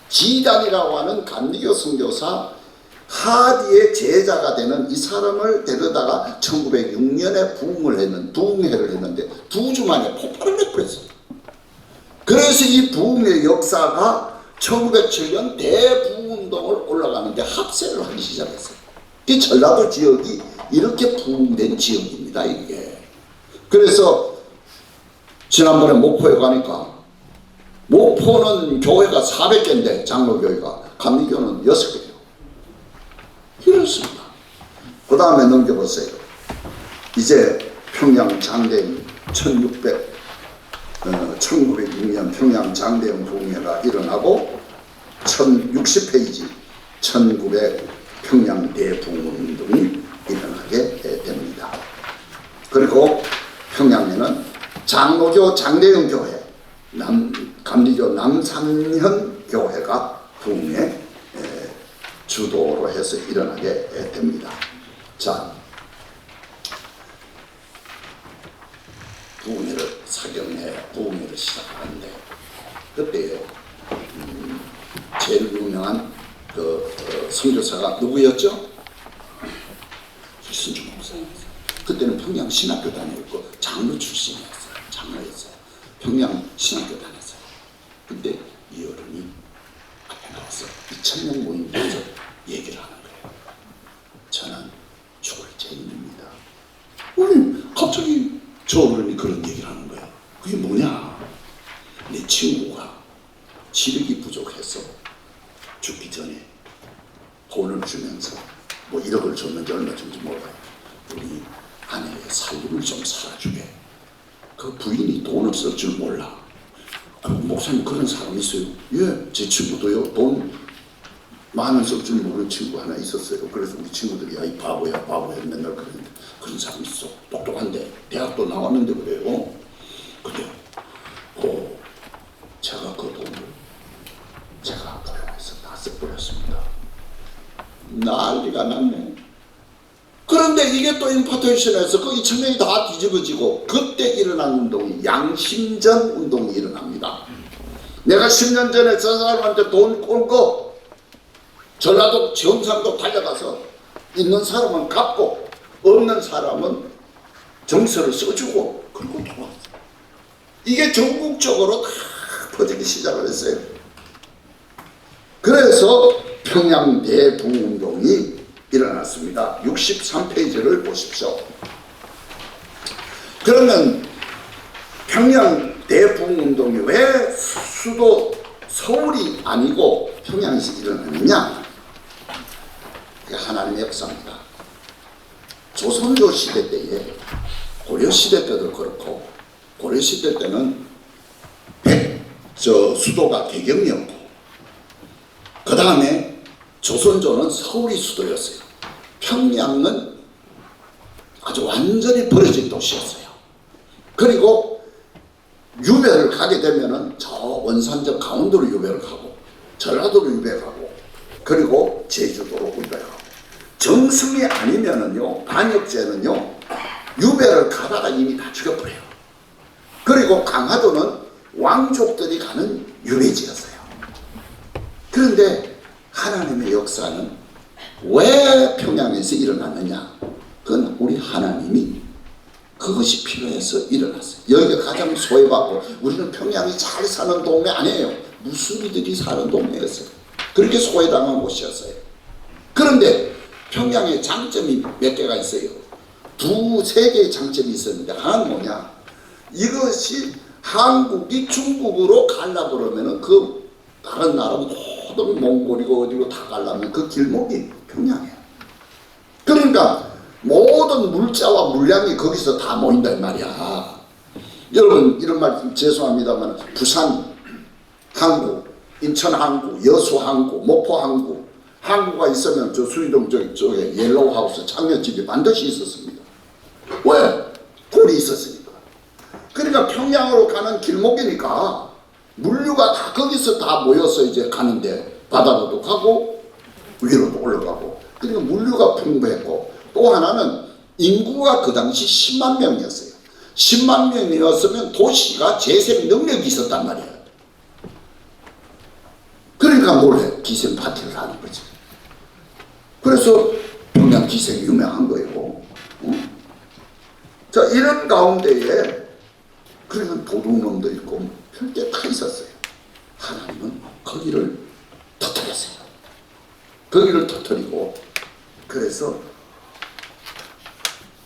지단이라고 하는 감리교 선교사 하디의 제자가 되는 이 사람을 데려다가 1906년에 부흥회를 했는데 2주 만에 폭발을 해버렸어요. 그래서 이 부흥의 역사가 1907년 대부흥운동을 올라가는데 합세를 하기 시작했어요. 이 전라도 지역이 이렇게 부흥된 지역입니다. 이게. 그래서 지난번에 목포에 가니까 목포는 교회가 400개인데 장로교회가 감리교는 6개예요. 이렇습니다. 그 다음에 넘겨보세요. 이제 평양 장대영 1906년 평양 장대영 부흥회가 일어나고 1060페이지 1900 평양 대부흥운동이 일어나게 됩니다. 그리고 평양에는 장로교 장대영 교회, 감리교 남산현 교회가 부흥회 주도로 해서 일어나게 됩니다. 자, 부흥회를 사경회 부흥회를 시작하는데 그때요 제일 유명한 그 선교사가 누구였죠? 이순주 목사님이었어요. 그때는 평양 신학교 다녔고 장로 출신이었어요. 장로였어요. 평양 신학교 다녔어요. 근데 이 어른이 앞에 나와서 2,000명 모임에서 얘기를 하는 거예요. 저는 죽을 죄인입니다. 아니 갑자기 저 어른이 그런 얘기를 하는 거예요. 그게 뭐냐? 내 친구가 지력이 부족해서 죽기 전에 돈을 주면서 뭐 1억을 줬는지 얼마 줬는지 몰라요. 우리 아내의 살림을 좀 살아주게. 그 부인이 돈을 쓸 줄 몰라. 목사님 그런 사람 있어요? 예, 제 친구도요. 돈 많은 쓸 줄 모르는 친구 하나 있었어요. 그래서 우리 친구들이 야 이 바보야 바보야 맨날 그러는데 그런 사람 있어. 똑똑한데 대학도 나왔는데 그래요. 근데 제가 그 돈을 제가 도용해서 다 써버렸습니다. 난리가 났네. 그런데 이게 또 임파테이션에서 그 2,000명이 다 뒤집어지고 그때 일어난 운동이 양심전 운동이 일어납니다. 내가 10년 전에 저 사람한테 돈 꼴고 전라도 경상도 달려가서 있는 사람은 갚고 없는 사람은 정서를 써주고 그리고 돌아왔어요. 이게 전국적으로 다 퍼지기 시작을 했어요. 그래서 평양 대부흥운동이 일어났습니다. 63페이지를 보십시오. 그러면 평양 대부흥운동이 왜 수도 서울이 아니고 평양에서 일어나느냐? 그게 하나님의 역사입니다. 조선조 시대 때에 고려 시대 때도 그렇고 고려 시대 때는 수도가 개경이었고 그 다음에 조선조는 서울이 수도였어요. 평양은 아주 완전히 버려진 도시였어요. 그리고 유배를 가게 되면은 저 원산적 강원도로 유배를 가고 전라도로 유배 가고 그리고 제주도로 유배 가고 정승이 아니면은요 반역죄는요 유배를 가다가 이미 다 죽여버려요. 그리고 강화도는 왕족들이 가는 유배지였어요. 그런데 하나님의 역사는 왜 평양에서 일어났느냐? 그건 우리 하나님이 그것이 필요해서 일어났어요. 여기가 가장 소외받고 우리는 평양이 잘 사는 동네 아니에요. 무슬리들이 사는 동네였어요. 그렇게 소외당한 곳이었어요. 그런데 평양에 장점이 몇 개가 있어요. 두세 개의 장점이 있었는데 하나는 뭐냐? 이것이 한국이 중국으로 가려고 그러면은 그 다른 나라 모든 몽골이고 어디로 다 가려면 그 길목이 평양이에요. 그러니까 모든 물자와 물량이 거기서 다 모인다 이 말이야. 여러분 이런 말 죄송합니다만 부산 항구, 인천 항구, 여수 항구, 목포 항구 항구가 있으면 저 수의동 쪽에 옐로우 하우스 창녀집이 반드시 있었습니다. 왜? 돌이 있었으니까. 그러니까 평양으로 가는 길목이니까 물류가 다 거기서 다 모여서 이제 가는데 바다로도 가고 위로도 올라가고 그러니까 물류가 풍부했고 또 하나는 인구가 그 당시 10만 명이었어요. 10만 명이었으면 도시가 재생 능력이 있었단 말이에요. 그러니까 뭘 해? 기생 파티를 하는 거지. 그래서 평양 기생이 유명한 거예요. 자 이런 가운데에 그러면 도둑놈도 있고 별게 다 있었어요. 하나님은 거기를 터뜨렸어요. 거기를 터뜨리고 그래서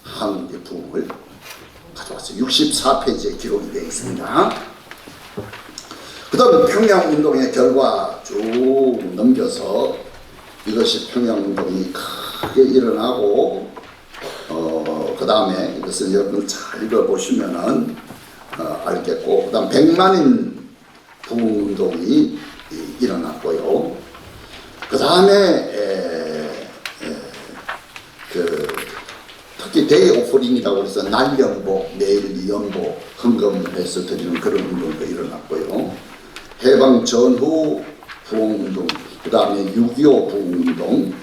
한국의 부흥을 가져왔어요. 64페이지에 기록이 되어 있습니다. 그 다음 평양운동의 결과 쭉 넘겨서 이것이 평양운동이 크게 일어나고 그 다음에 이것은 여러분 잘 읽어보시면은 알겠고 그 다음 백만인 부흥운동이 일어났고요. 그 다음에 특히 데이 오퍼링이라고 해서 날 연보, 내일 연보 헌금해서 드리는 그런 운동도 일어났고요. 해방 전후 부흥운동, 그 다음에 6.25 부흥운동,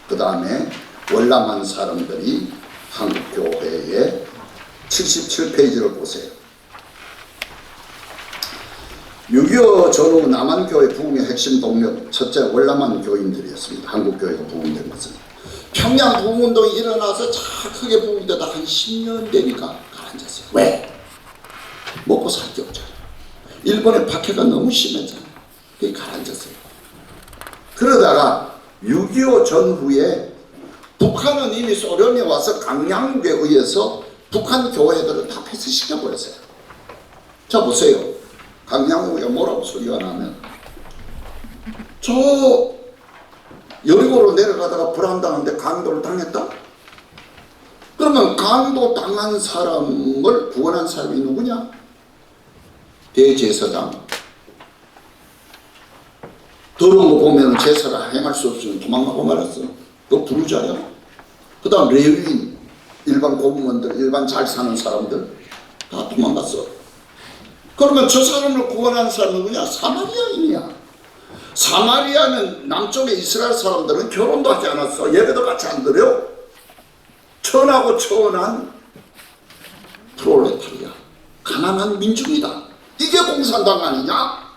그 다음에 월남한 사람들이 한국교회에 77페이지를 보세요. 6.25 전후 남한교회 부흥의 핵심 동력 첫째 월남한 교인들이었습니다. 한국교회가 부흥된 것은 평양 부흥운동이 일어나서 잘 크게 부흥되다 한 10년 되니까 가라앉았어요. 왜? 먹고 살 게 없잖아요. 일본의 박해가 너무 심했잖아요. 그게 가라앉았어요. 그러다가 6.25 전후에 북한은 이미 소련이 와서 강양국에 의해서 북한 교회들을 다 폐쇄시켜버렸어요. 자 보세요. 강양국에 뭐라고 소리가 나면 저 여리고로 내려가다가 불안당한데 강도를 당했다? 그러면 강도 당한 사람을 구원한 사람이 누구냐? 대제사장. 더러운 거 보면 제사를 행할 수 없으면 도망가고 말았어. 너 부르자야. 그 다음 레위인, 일반 고문원들, 일반 잘 사는 사람들 다 도망갔어. 그러면 저 사람을 구원한 사람은 누구냐? 사마리아인이야. 사마리아는 남쪽의 이스라엘 사람들은 결혼도 하지 않았어. 예배도 같이 안 드려. 천하고 천한 프롤레타리아, 가난한 민중이다. 이게 공산당 아니냐?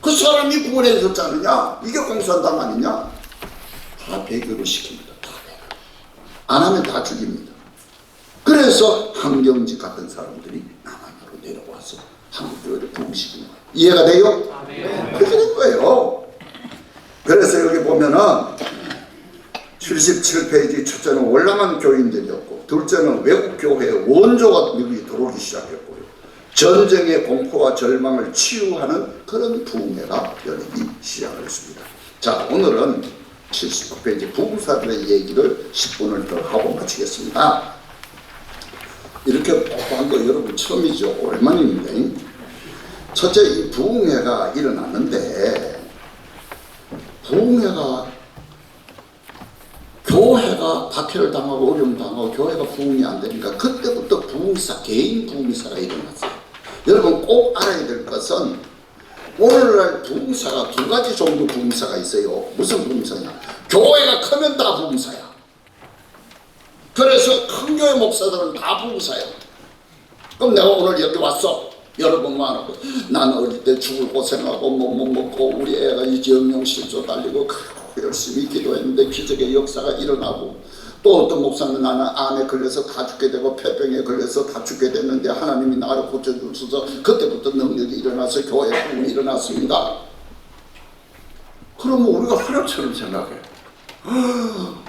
그 사람이 구원해 줬지 않느냐? 이게 공산당 아니냐? 다 배교를 시킵니다. 다 배교. 안 하면 다 죽입니다. 그래서 한경직 같은 사람들이 남한으로 내려와서 한국교회를 부흥시키는 거예요. 이해가 돼요? 그렇게 된 거예요. 그래서 여기 보면은 77페이지 첫째는 월남한 교인들이었고 둘째는 외국교회의 원조가 여기 들어오기 시작했고요. 전쟁의 공포와 절망을 치유하는 그런 부흥회가 열리기 시작을 했습니다. 자, 오늘은 79페이지 부흥사들의 얘기를 10분을 더 하고 마치겠습니다. 이렇게 뽀뽀한 거 여러분 처음이죠. 오랜만입니다. 첫째, 이 부흥회가 일어났는데 부흥회가 교회가 박해를 당하고 어려움 당하고 교회가 부흥이 안 되니까 그때부터 부흥사, 개인 부흥사가 일어났어요. 여러분 꼭 알아야 될 것은 오늘날 부흥사가 두 가지 정도 부흥사가 있어요. 무슨 부흥사냐? 교회가 크면 다 부흥사야. 그래서 큰 교회 목사들은 다 부흥사야. 그럼 내가 오늘 여기 왔어. 여러분만 하고 나는 어릴 때 죽을 고생하고 못 먹고 우리 애가 이제 영영실조 달리고 열심히 기도했는데 기적의 역사가 일어나고 또 어떤 목사는 나는 암에 걸려서 다 죽게 되고 폐병에 걸려서 다 죽게 됐는데 하나님이 나를 고쳐주셔서 그때부터 능력이 일어나서 교회 부흥이 일어났습니다. 그러면 우리가 하나처럼 생각해.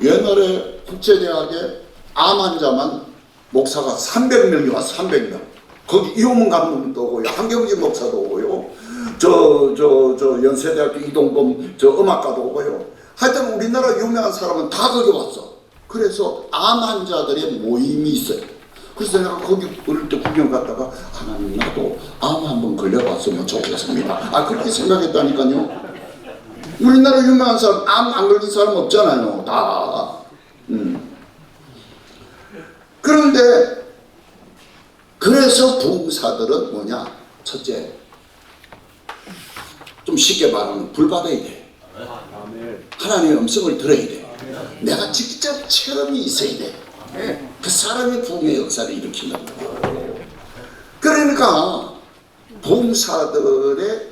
옛날에 국제대학에 암 환자만 목사가 300명이 와. 300명. 거기 이호문 감독도 오고요. 한경진 목사도 오고요. 저 연세대학교 이동범 저 음악가도 오고요. 하여튼 우리나라 유명한 사람은 다 거기 왔어. 그래서 암 환자들의 모임이 있어요. 그래서 내가 거기 어릴 때 구경 갔다가 하나님 나도 암 한번 걸려봤으면 좋겠습니다. 아 그렇게 생각했다니까요. 우리나라 유명한 사람 암 안 걸린 사람 없잖아요. 다. 그런데 그래서 부흥사들은 뭐냐? 첫째, 좀 쉽게 말하면 불 받아야 돼. 하나님의 음성을 들어야 돼. 내가 직접 체험이 있어야 돼. 그 사람이 부흥의 역사를 일으키는 거예요. 그러니까 부흥사들의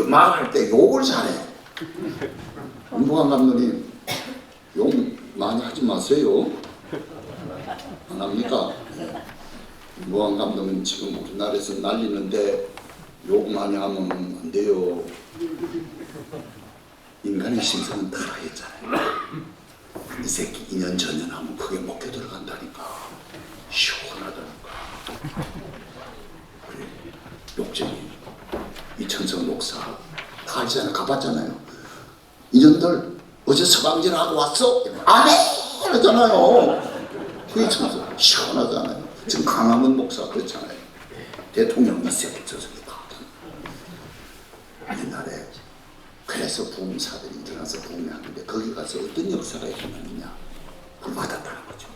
말할 때 욕을 잘해. 문부관 감독님 욕 많이 하지 마세요. 안 합니까? 무한 감독은 지금 우리나라에서 날리는데 욕 많이 하면 안 돼요. 인간의 심성은 타락했잖아요. 이 새끼 2년 전년 하면 그게 먹혀 들어간다니까. 시원하다니까. 그래, 욕쟁이 이천성 목사 다 알잖아요. 가봤잖아요. 이년들 어제 서방진하고 왔어? 안 해! 그러잖아요. 그 이천성 시원하잖아요. 지금 강화문 목사가 그렇잖아요. 대통령 이세계 저쪽에 다 옛날에 그래서 부흥사들이 일어나서 부흥하는데 거기 가서 어떤 역사가 일어나느냐? 그걸 받았다는 거죠.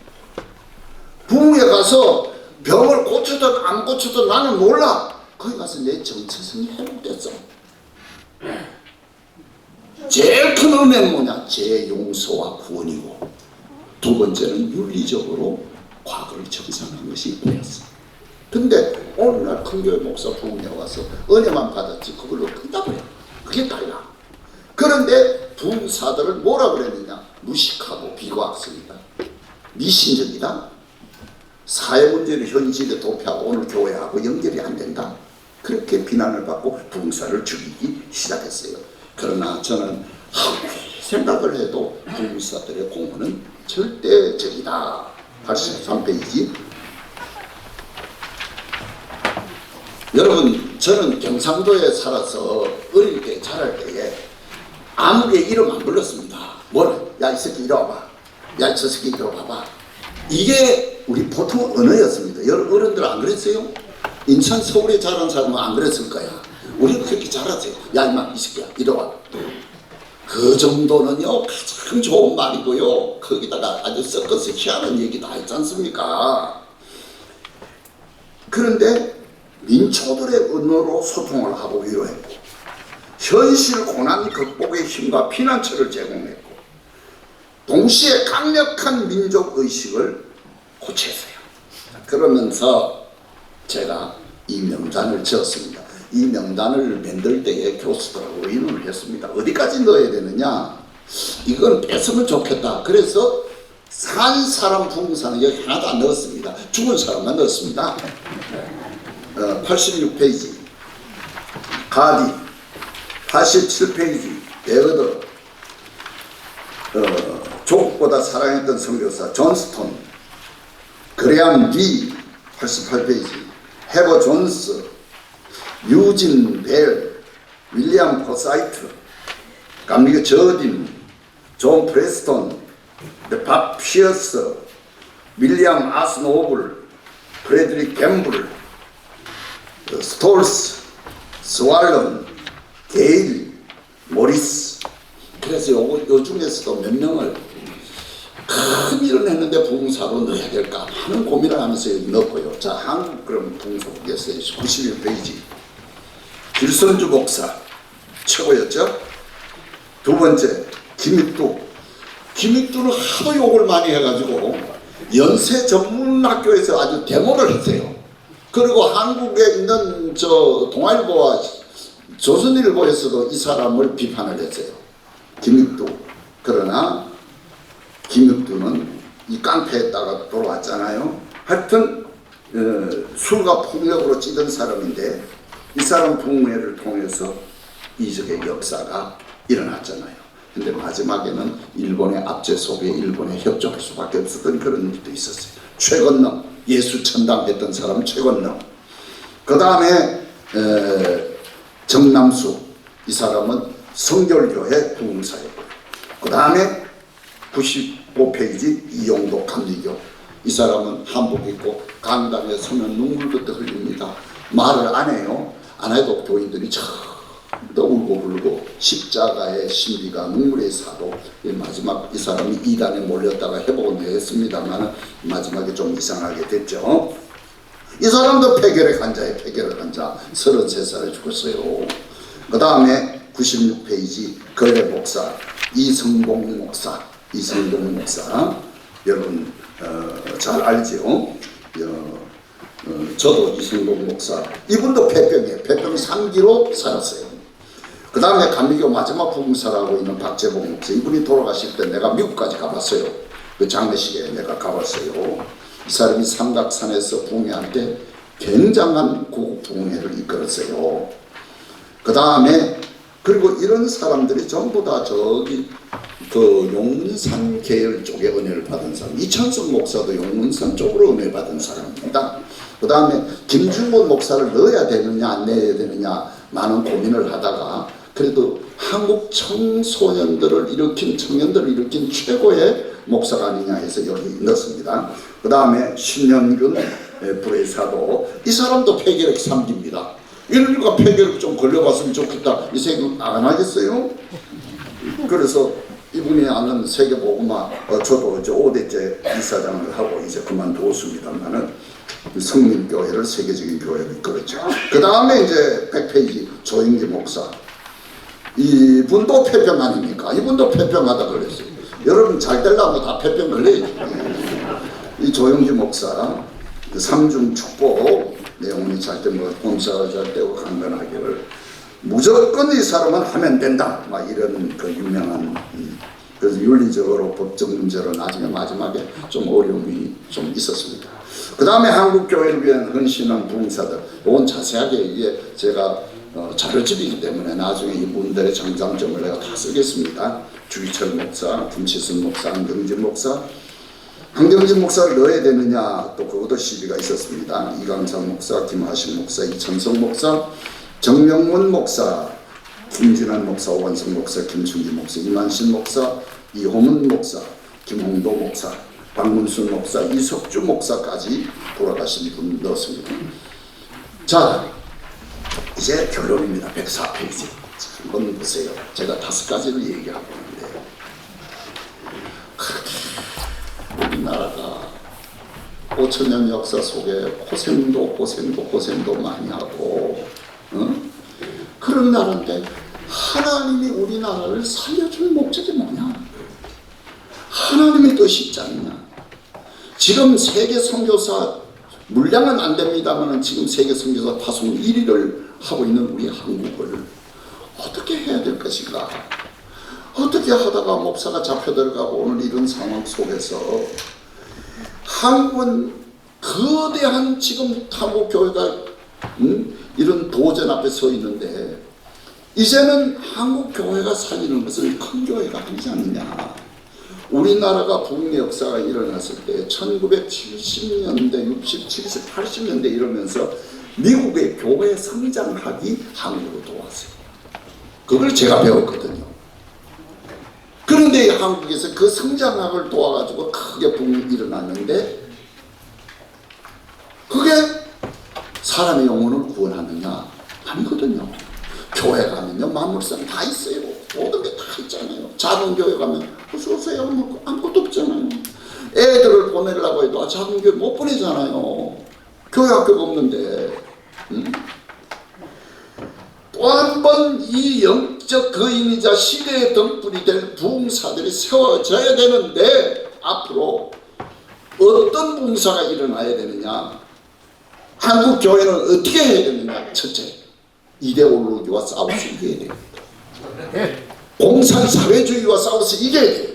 부흥에 가서 병을 고쳐도 안 고쳐도 나는 몰라. 거기 가서 내 정체성이 회복됐어. 제일 큰 은혜는 뭐냐? 재용서와 구원이고 두 번째는 윤리적으로 과거를 정상한 것이 보였어. 근데 오늘날 큰 교회 목사 부흥회 와서 은혜만 받았지 그걸로 끝나버려. 그게 달라. 그런데 부흥사들을 뭐라 그랬느냐? 무식하고 비과학습니다. 미신적이다. 사회 문제를 현실에 도피하고 오늘 교회하고 연결이 안 된다. 그렇게 비난을 받고 부흥사를 죽이기 시작했어요. 그러나 저는 생각을 해도 부흥사들의 공헌은 절대적이다. 83페이지. 여러분, 저는 경상도에 살아서 어릴 때 자랄 때에 아무개 이름 안 불렀습니다. 뭐라? 야, 이 새끼 이리 와봐. 야, 저 새끼 이리 와봐. 이게 우리 보통 언어였습니다. 여러분 어른들 안 그랬어요? 인천 서울에 자란 사람은 안 그랬을 거야. 우리는 그렇게 자랐어요. 야, 임마, 이 새끼야, 이리 와. 그 정도는요, 가장 좋은 말이고요. 거기다가 아주 섞어서 희한한 얘기 다 했지 않습니까? 그런데 민초들의 언어로 소통을 하고 위로했고, 현실 고난 극복의 힘과 피난처를 제공했고, 동시에 강력한 민족 의식을 고쳤어요. 그러면서 제가 이 명단을 지었습니다. 이 명단을 만들 때에 교수들하고 의논을 했습니다. 어디까지 넣어야 되느냐? 이건 뺐으면 좋겠다. 그래서 산 사람 부흥사는 여기 하나도 안 넣었습니다. 죽은 사람만 넣었습니다. 86페이지 가디, 87페이지 베어더, 조국보다 사랑했던 선교사 존스톤, 그레암 디, 88페이지 헤버 존스, 유진 벨, 윌리엄 포사이트, 감리교 저딘, 존 프레스톤, 밥 피어스, 윌리엄 아스노블, 프레드릭 캠블, 스톨스, 스왈런, 게일, 모리스. 그래서 요 중에서도 몇 명을 큰 일을 했는데 부흥사로 넣어야 될까 하는 고민을 하면서 넣었고요. 자, 한국 그럼 부흥사국에서 91페이지 길선주 목사 최고였죠. 두 번째 김익두. 김익두는 하도 욕을 많이 해가지고 연세 전문학교에서 아주 데모를 했어요. 그리고 한국에 있는 저 동아일보와 조선일보에서도 이 사람을 비판을 했어요. 김익두. 그러나 김익두는 이 깡패에다가 돌아왔잖아요. 하여튼 술과 폭력으로 찌든 사람인데 이 사람 부흥회를 통해서 이적의 역사가 일어났잖아요. 근데 마지막에는 일본의 압제 속에 일본에 협조할 수밖에 없었던 그런 일도 있었어요. 최건능, 예수 천당했던 사람 최건능. 그 다음에 정남수, 이 사람은 성결교회 부흥사였고, 그 다음에 95페이지 이용도 감리교. 이 사람은 한복 입고 강당에 서면 눈물부터 흘립니다. 말을 안 해요. 안 해도 교인들이 더 울고 불고 십자가의 신비가 눈물의 사도. 마지막 이 사람이 이단에 몰렸다가 회복은 했습니다만 마지막에 좀 이상하게 됐죠. 이 사람도 폐결의 환자예요. 폐결의 환자. 33살에 죽었어요. 그 다음에 96페이지 거래 목사 이성봉 목사. 이성봉 목사 여러분 잘 알죠? 저도 이성봉 목사, 이분도 폐병이에요. 폐병 3기로 살았어요. 그 다음에 감리교 마지막 부흥사라고 있는 박재봉 목사, 이분이 돌아가실 때 내가 미국까지 가봤어요. 그 장례식에 내가 가봤어요. 이 사람이 삼각산에서 부흥회할 때 굉장한 고국 부흥회를 이끌었어요. 그 다음에 그리고 이런 사람들이 전부 다 저기 그 용문산 계열 쪽에 은혜를 받은 사람, 이천석 목사도 용문산 쪽으로 은혜 받은 사람입니다. 그 다음에 김준곤 목사를 넣어야 되느냐 안 넣어야 되느냐 많은 고민을 하다가 그래도 한국 청소년들을 일으킨, 청년들을 일으킨 최고의 목사가 아니냐 해서 여기 넣습니다. 그 다음에 신년균 불의사도, 이 사람도 폐결핵 3기입니다. 이러니까 폐결핵 좀 걸려봤으면 좋겠다 이 생각 안 하겠어요? 그래서 이분이 아는 세계보고마, 저도 이제 5대째 이사장을 하고 이제 그만두었습니다만은 성민교회를 세계적인 교회로 이끌었죠. 그 다음에 이제 100페이지 조영기 목사. 이분도 폐병 아닙니까? 이분도 폐병하다 걸렸어요. 여러분 잘 되려면 다 폐병 걸려야지. 이 조영기 목사, 삼중 축복, 내용이 잘 때 뭐 공사가 잘 되고 강건하기를 무조건 이 사람은 하면 된다. 막 이런 그 유명한 그래서 윤리적으로 법적 문제로 나중에 마지막에 좀 어려움이 좀 있었습니다. 그 다음에 한국교회를 위한 헌신한 부흥사들, 이건 자세하게 이게 제가 자료집이기 때문에 나중에 이분들의 장장점을 내가 다 쓰겠습니다. 주기철 목사, 김치순 목사, 한경진 목사. 한경진 목사를 넣어야 되느냐 또 그것도 시비가 있었습니다. 이강상 목사, 김하신 목사, 이천성 목사, 정명문 목사, 김진환 목사, 오원성 목사, 김순기 목사, 이만신 목사, 이호문 목사, 김홍도 목사, 박문순 목사, 이석주 목사까지 돌아가신 분 넣었습니다. 자, 이제 결론입니다. 104페이지. 한번 보세요. 제가 5가지를 얘기하고 있는데 그렇게 우리나라가 5천년 역사 속에 고생도 많이 하고 그런 나라인데 하나님이 우리나라를 살려줄 목적이 뭐냐? 하나님의 뜻이 있지 않느냐? 지금 세계 선교사 물량은 안 됩니다만 지금 세계 선교사 파송 1위를 하고 있는 우리 한국을 어떻게 해야 될 것인가? 어떻게 하다가 목사가 잡혀 들어가고 오늘 이런 상황 속에서 한국은 거대한 지금 한국교회가 이런 도전 앞에 서 있는데 이제는 한국교회가 살리는 것은 큰 교회가 아니지 않느냐. 우리나라가 부흥의 역사가 일어났을 때 1970년대, 60, 70, 80년대 이러면서 미국의 교회 성장학이 한국으로 도왔어요. 그걸 제가 배웠거든요. 그런데 한국에서 그 성장학을 도와가지고 크게 부흥이 일어났는데 그게 사람의 영혼을 구원하느냐? 아니거든요. 교회 가면요 만물상 다 있어요. 모든 게 다 있잖아요. 작은 교회 가면 어서오세요 뭐 아무것도 없잖아요. 애들을 보내려고 해도 작은 교회 못 보내잖아요. 교회 학교가 없는데. 또 한 번 이 영적 거인이자 시대의 등불이 될 부흥사들이 세워져야 되는데 앞으로 어떤 부흥사가 일어나야 되느냐? 한국 교회는 어떻게 해야 되느냐? 첫째, 이데올로기와 싸워서 이겨야 됩니다. 공산사회주의와 싸워서 이겨야 돼요.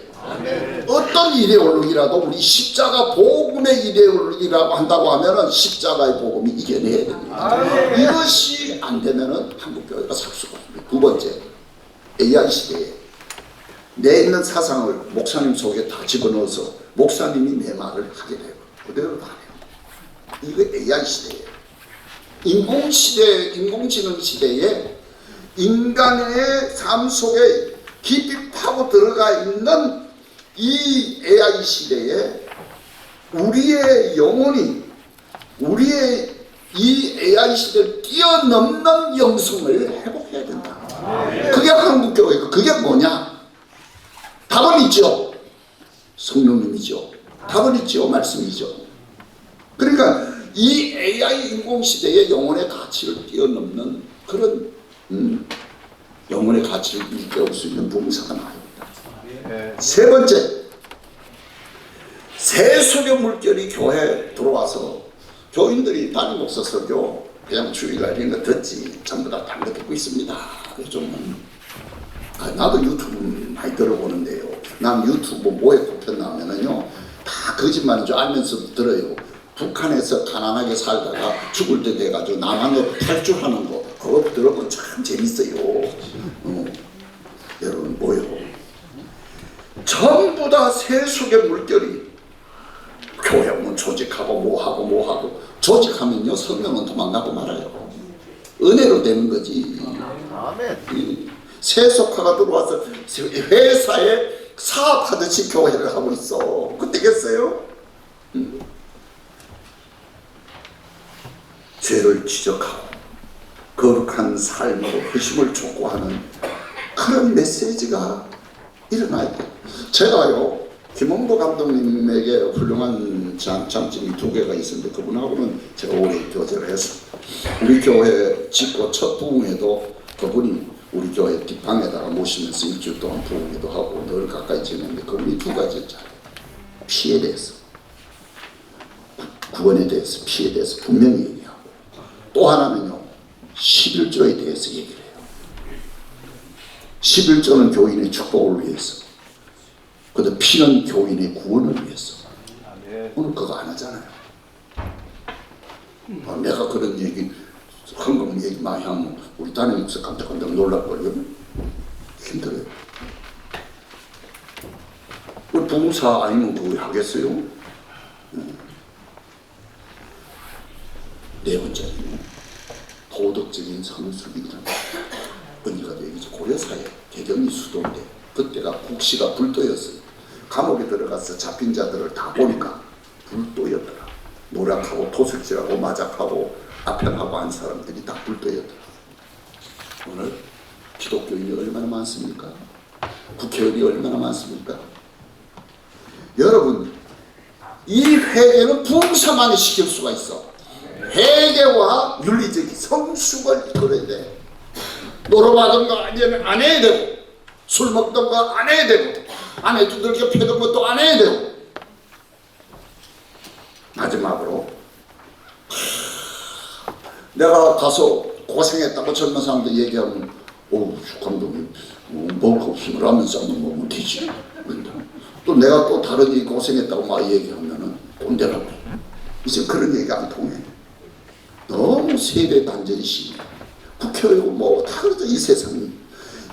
어떤 이데올로기라도 우리 십자가 복음의 이데올로기라고 한다고 하면은 십자가의 복음이 이겨내야 됩니다. 이것이 안 되면은 한국 교회가 살 수가 없습니다. 두 번째, AI 시대에 내 있는 사상을 목사님 속에 다 집어넣어서 목사님이 내 말을 하게 돼요. 그대로 다 해요. 이거 AI 시대예요. 인공지능 시대에 인간의 삶 속에 깊이 파고 들어가 있는 이 AI 시대에 우리의 영혼이 우리의 이 AI 시대를 뛰어넘는 영성을 회복해야 된다. 그게 한국교회고 그게 뭐냐? 답은 있죠. 성령님이죠. 답은 있죠. 말씀이죠. 그러니까 이 AI 인공시대의 영혼의 가치를 뛰어넘는 그런 영혼의 가치를 일깨울 수 있는 부흥사가 나옵니다. 세 번째, 세속의 물결이 교회에 들어와서 교인들이 담임 목사 설교 그냥 주일날 이런 거 듣지 전부 다 다른 거 듣고 있습니다. 좀 나도 유튜브 많이 들어보는데요. 난 유튜브 뭐에 꼽혔나 하면은요 다 거짓말인 줄 알면서도 들어요. 북한에서 가난하게 살다가 죽을 때 돼가지고 남한으로 탈주하는 거 그거 들어보면 참 재밌어요. 여러분 뭐요? 전부 다 세속의 물결이 교회 오면 조직하고 뭐하고 조직하면요 성령은 도망가고 말아요. 은혜로 되는 거지. 세속화가 들어와서 회사에 사업하듯이 교회를 하고 있어. 그 되겠어요? 죄를 지적하고 거룩한 삶으로 회심을 촉구하는 그런 메시지가 일어나야 돼요. 제가요 김홍도 감독님에게 훌륭한 장점이 2개가 있었는데 그분하고는 제가 오래 교제를 했어요. 우리 교회 짓고 첫 부흥회도 그분이 우리 교회 뒷방에다가 모시면서 일주일 동안 부흥회도 하고 늘 가까이 지냈는데 그분이 2가지였잖아요. 피에 대해서 구원에 대해서 피에 대해서 분명히 얘기하고 또 하나는요, 11조에 대해서 얘기를 해요. 11조는 교인의 축복을 위해서, 그런데 피는 교인의 구원을 위해서. 오늘 그거 안 하잖아요. 내가 그런 얘기, 헌금 얘기 많이 하면 우리 담임 목사 깜짝깜짝 놀랄걸요. 힘들어요. 부흥사 아니면 그걸 하겠어요? 네 번째는 도덕적인 성숙이라는 언니가 얘기죠. 고려사회 개경이 수도인데 그때가 국시가 불도였어요. 감옥에 들어가서 잡힌 자들을 다 보니까 불도였더라. 노력하고 토술질하고 마작하고 아편하고 한 사람들이 다 불도였더라. 오늘 기독교인이 얼마나 많습니까? 국회의원이 얼마나 많습니까? 여러분, 이 회개는 부흥사만이 시킬 수가 있어. 회개와 윤리적인 성숙을 이끌어야 돼. 노름하던 거 안 해야 되고, 술 먹던 거 안 해야 되고, 아내 두들겨 패던 것도 안 해야 되고. 마지막으로 내가 가서 고생했다고 젊은 사람들 얘기하면 감독님 먹을 거 없으면 라면 싸면 먹으면 되지. 또 내가 또 다른 일 고생했다고 막 얘기하면은 돈 대라고. 이제 그런 얘기 안 통해. 너무 세대 단절이 심해. 국회의원 뭐 다 그러죠. 이 세상이.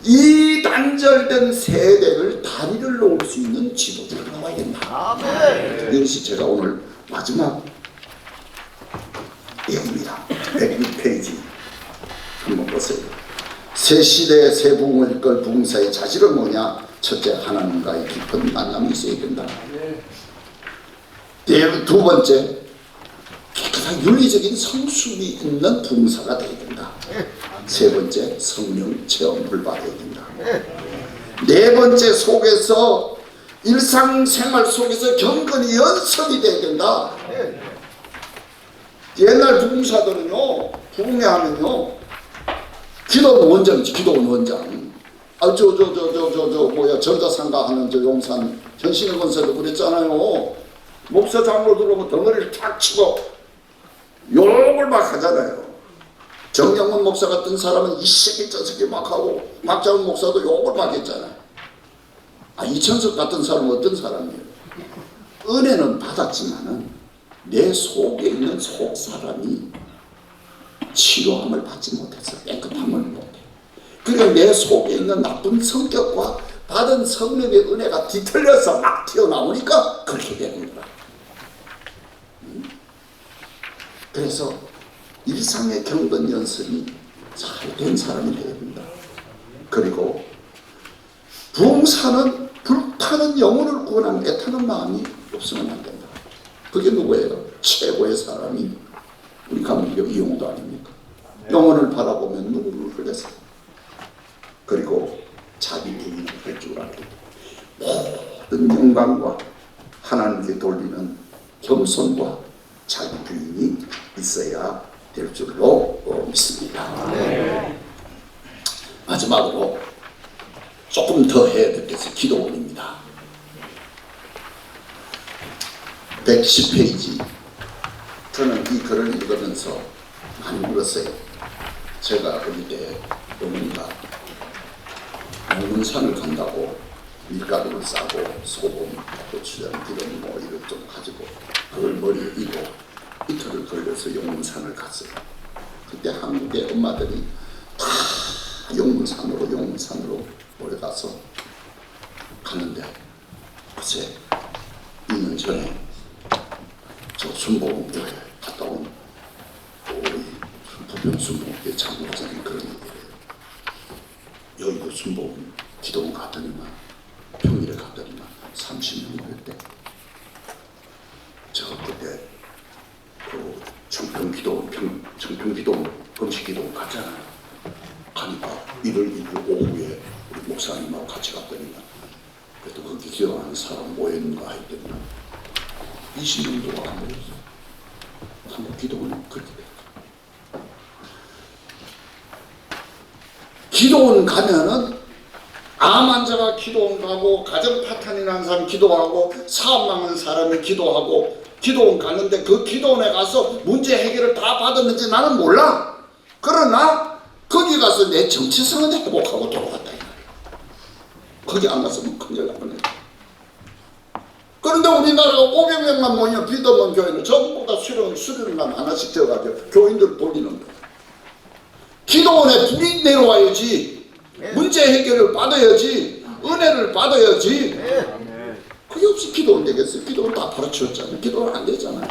이 단절된 세대를 다리를 놓을 수 있는 지도자가 나와야 된다. 이것이 제가 오늘 마지막 얘기입니다. 106페이지 한번 보세요. 새 시대의 새 부흥을 이끌 부흥사의 자질은 뭐냐? 첫째, 하나님과의 깊은 만남이 있어야 된다. 두 번째, 깨끗한 윤리적인 성숙이 있는 부흥사가 되어야 된다. 세 번째, 성령 체험을 받아야 된다. 네 번째, 속에서 일상생활 속에서 경건이 연습이 돼야 된다. 옛날 부흥사들은요, 부흥회 하면요, 기도원 원장이지. 기도원 원장. 전자상가 하는 저 용산 현신의 건설도 그랬잖아요. 목사 장로 들어오면 덩어리를 탁 치고 욕을 막 하잖아요. 정영문 목사 같은 사람은 이 새끼 저 새끼 막 하고, 박장훈 목사도 욕을 막 했잖아요. 이천석 같은 사람은 어떤 사람이에요? 은혜는 받았지만은 내 속에 있는 속 사람이 치료함을 받지 못해서 깨끗함을 못해. 그러니까 내 속에 있는 나쁜 성격과 받은 성령의 은혜가 뒤틀려서 막 튀어나오니까 그렇게 되는 거야. 그래서 일상의 경건 연습이 잘 된 사람이 되어야 된다. 그리고 부흥사는 불타는 영혼을 구원하는 애타는 마음이 없으면 안 된다. 그게 누구예요? 최고의 사람이 우리 감독 이용도 아닙니까? 영혼을 바라보면 눈물을 흘렸어요. 그리고 자기 부인을 할 줄 알고 모든 영광과 하나님께 돌리는 겸손과 자기 부인이 있어야 될 줄로 믿습니다. 마지막으로 조금 더 해야 될 것은 기도원입니다. 110페이지. 저는 이 글을 읽으면서 많이 울었어요. 제가 어릴 때 어머니가 용문산을 간다고 밀가루를 싸고 소금, 고추장, 기름 뭐 이런 좀 가지고 그걸 머리에 이고 이틀을 걸려서 용문산을 갔어요. 그때 한국의 엄마들이 다 용문산으로 몰려가서 갔는데 글쎄 2년 전에 저 순복음교회 갔다 온 우리 부평 순복음교회 장로장이 그런 얘기를 해요. 여의도 순복음 기도원 갔더니만 평일에 갔더니만 30명 됐대. 제가 그때 그 청평기도원 금식기도원 갔잖아요. 가니까 1월 1일 오후에 우리 목사님하고 같이 갔더니만 그래도 거기 기도하는 사람 모였는가 했더니만 20명도가 안 모였어요. 한국 기도원이 그렇게 됐어요. 기도원 가면은 암 환자가 기도원 가고 가정 파탄이 난 사람 기도하고 사업 망한 사람이 기도하고 기도원 갔는데 그 기도원에 가서 문제 해결을 다 받았는지 나는 몰라. 그러나 거기 가서 내 정체성은 회복하고 돌아갔다 이 말이야. 거기 안 갔으면 큰일 날 뻔했다. 그런데 우리나라가 500명만 모이면 비더먼 교회는 전부 다 수련만 하나씩 지어가지고 교인들 돌리는 거야. 기도원에 불이 내려와야지, 문제 해결을 받아야지, 은혜를 받아야지. 그게 없이 기도원 되겠어요? 기도원 다 바로치웠잖아요. 기도원 안 되잖아요.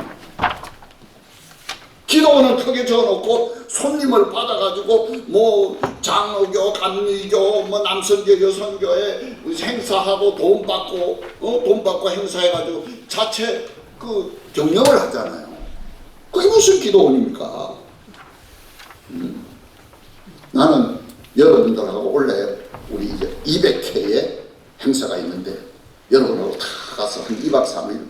기도원은 크게 지어놓고 손님을 받아가지고 뭐 장로교, 감리교, 뭐 남선교, 여선교에 행사하고 돈 받고 행사해가지고 자체 그 경영을 하잖아요. 그게 무슨 기도원입니까? 나는 여러분들하고 원래 우리 이제 200회의 행사가 있는데 여러분하고 다 가서 한 2박 3일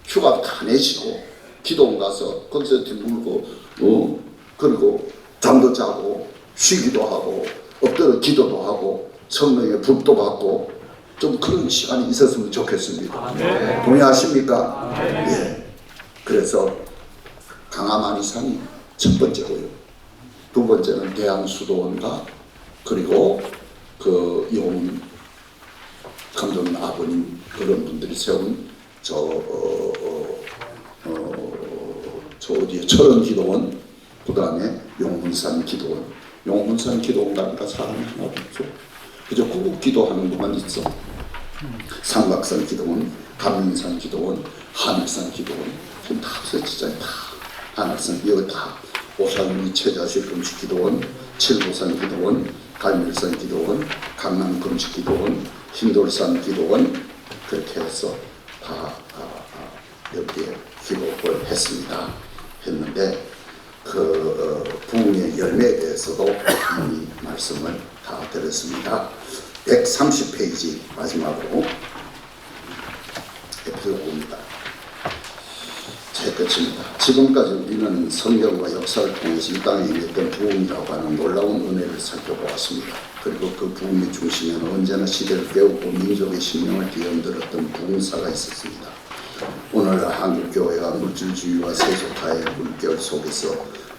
휴가 다 내시고 기도원 가서 콘서트 물고 그리고 잠도 자고 쉬기도 하고 엎드려 기도도 하고 성령의 불도 받고 좀 그런 시간이 있었으면 좋겠습니다. 네. 동의하십니까? 예. 그래서 강화만이산이 첫 번째고요. 두 번째는 대한수도원과 그리고 그 용훈 감독님 아버님 그런 분들이 세운 저 어디에 철원기도원, 그 다음에 용문산 기도원. 용문산 기도원 가니까 사람이 하나도 없죠. 그저 구국 기도하는 것만 있어. 삼각산 기도원, 감민산 기도원, 한일산 기도원, 지금 다 없어지잖아요. 다 한일산 여기 다 오산리 최자식 금식 기도원, 칠보산 기도원, 갈밀산 기도원, 강남 금식 기도원, 흰돌산 기도원 그렇게 해서 다 여기에 기록을 했는데 그 부흥의 열매에 대해서도 이미 말씀을 다 드렸습니다. 130페이지 마지막으로 에필로그입니다. 제 끝입니다. 지금까지 우리는 성경과 역사를 통해서 이 땅에 임했던 부흥이라고 하는 놀라운 은혜를 살펴보았습니다. 그리고 그 부흥의 중심에는 언제나 시대를 깨우고 민족의 신명을 뒤흔들었던 부흥사가 있었습니다. 오늘 한국교회가 물질주의와 세속화의 물결 속에서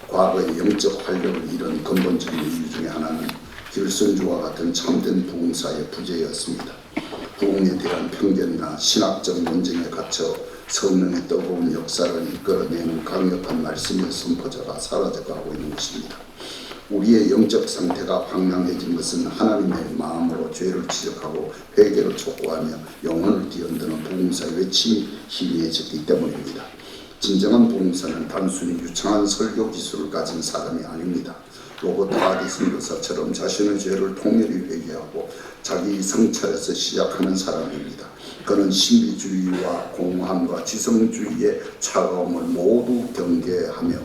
과거의 영적 활력을 잃은 근본적인 이유 중에 하나는 길선주와 같은 참된 부흥사의 부재였습니다. 부흥에 대한 편견이나 신학적 논쟁에 갇혀 성령의 뜨거운 역사를 이끌어내는 강력한 말씀의 선포자가 사라져가고 있는 것입니다. 우리의 영적 상태가 황량해진 것은 하나님의 마음으로 죄를 지적하고 회개를 촉구하며 영혼을 뒤흔드는 부흥사의 외침이 희미해졌기 때문입니다. 진정한 부흥사는 단순히 유창한 설교 기술을 가진 사람이 아닙니다. 로버트 하디 선교사처럼 자신의 죄를 통렬히 회개하고 자기 성찰에서 시작하는 사람입니다. 그는 신비주의와 공허함과 지성주의의 차가움을 모두 경계하며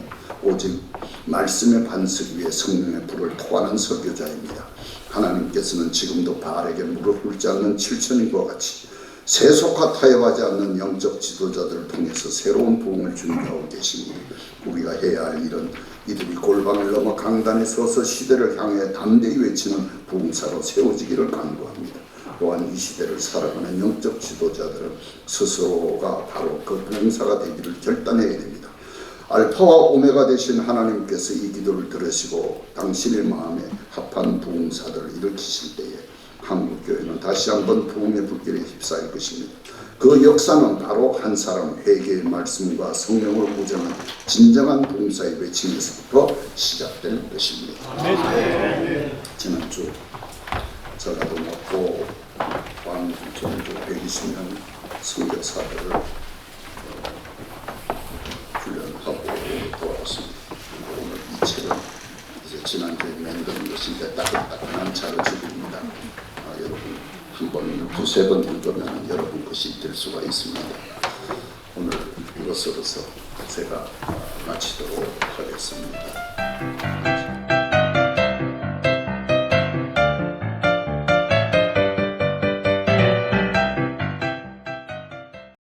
오직 말씀의 반석 위에 성령의 불을 토하는 설교자입니다. 하나님께서는 지금도 바알에게 무릎 꿇지 않는 7천인과 같이 세속화 타협하지 않는 영적 지도자들을 통해서 새로운 부흥을 준비하고 계십니다. 우리가 해야 할 일은 이들이 골방을 넘어 강단에 서서 시대를 향해 담대히 외치는 부흥사로 세워지기를 간구합니다. 또한 이 시대를 살아가는 영적 지도자들은 스스로가 바로 그 부흥사가 되기를 결단해야 됩니다. 알파와 오메가 되신 하나님께서 이 기도를 들으시고 당신의 마음에 합한 부흥사들을 일으키실 때에 한국교회는 다시 한번 부흥의 불길에 휩싸일 것입니다. 그 역사는 바로 한 사람 회개의 말씀과 성령으로 무장한 진정한 부흥사의 외침에서부터 시작될 것입니다. 지난주 전라도 목포 광주전주 120년 선교사들을 훈련하고 돌아왔습니다. 오늘 이 책은 이제 지난주에 만든 것인데 따끈따끈한 자료집입니다. 여러분 한 번, 두세 번 읽으면 여러분 것이 될 수가 있습니다. 오늘 이것으로서 제가 마치도록 하겠습니다.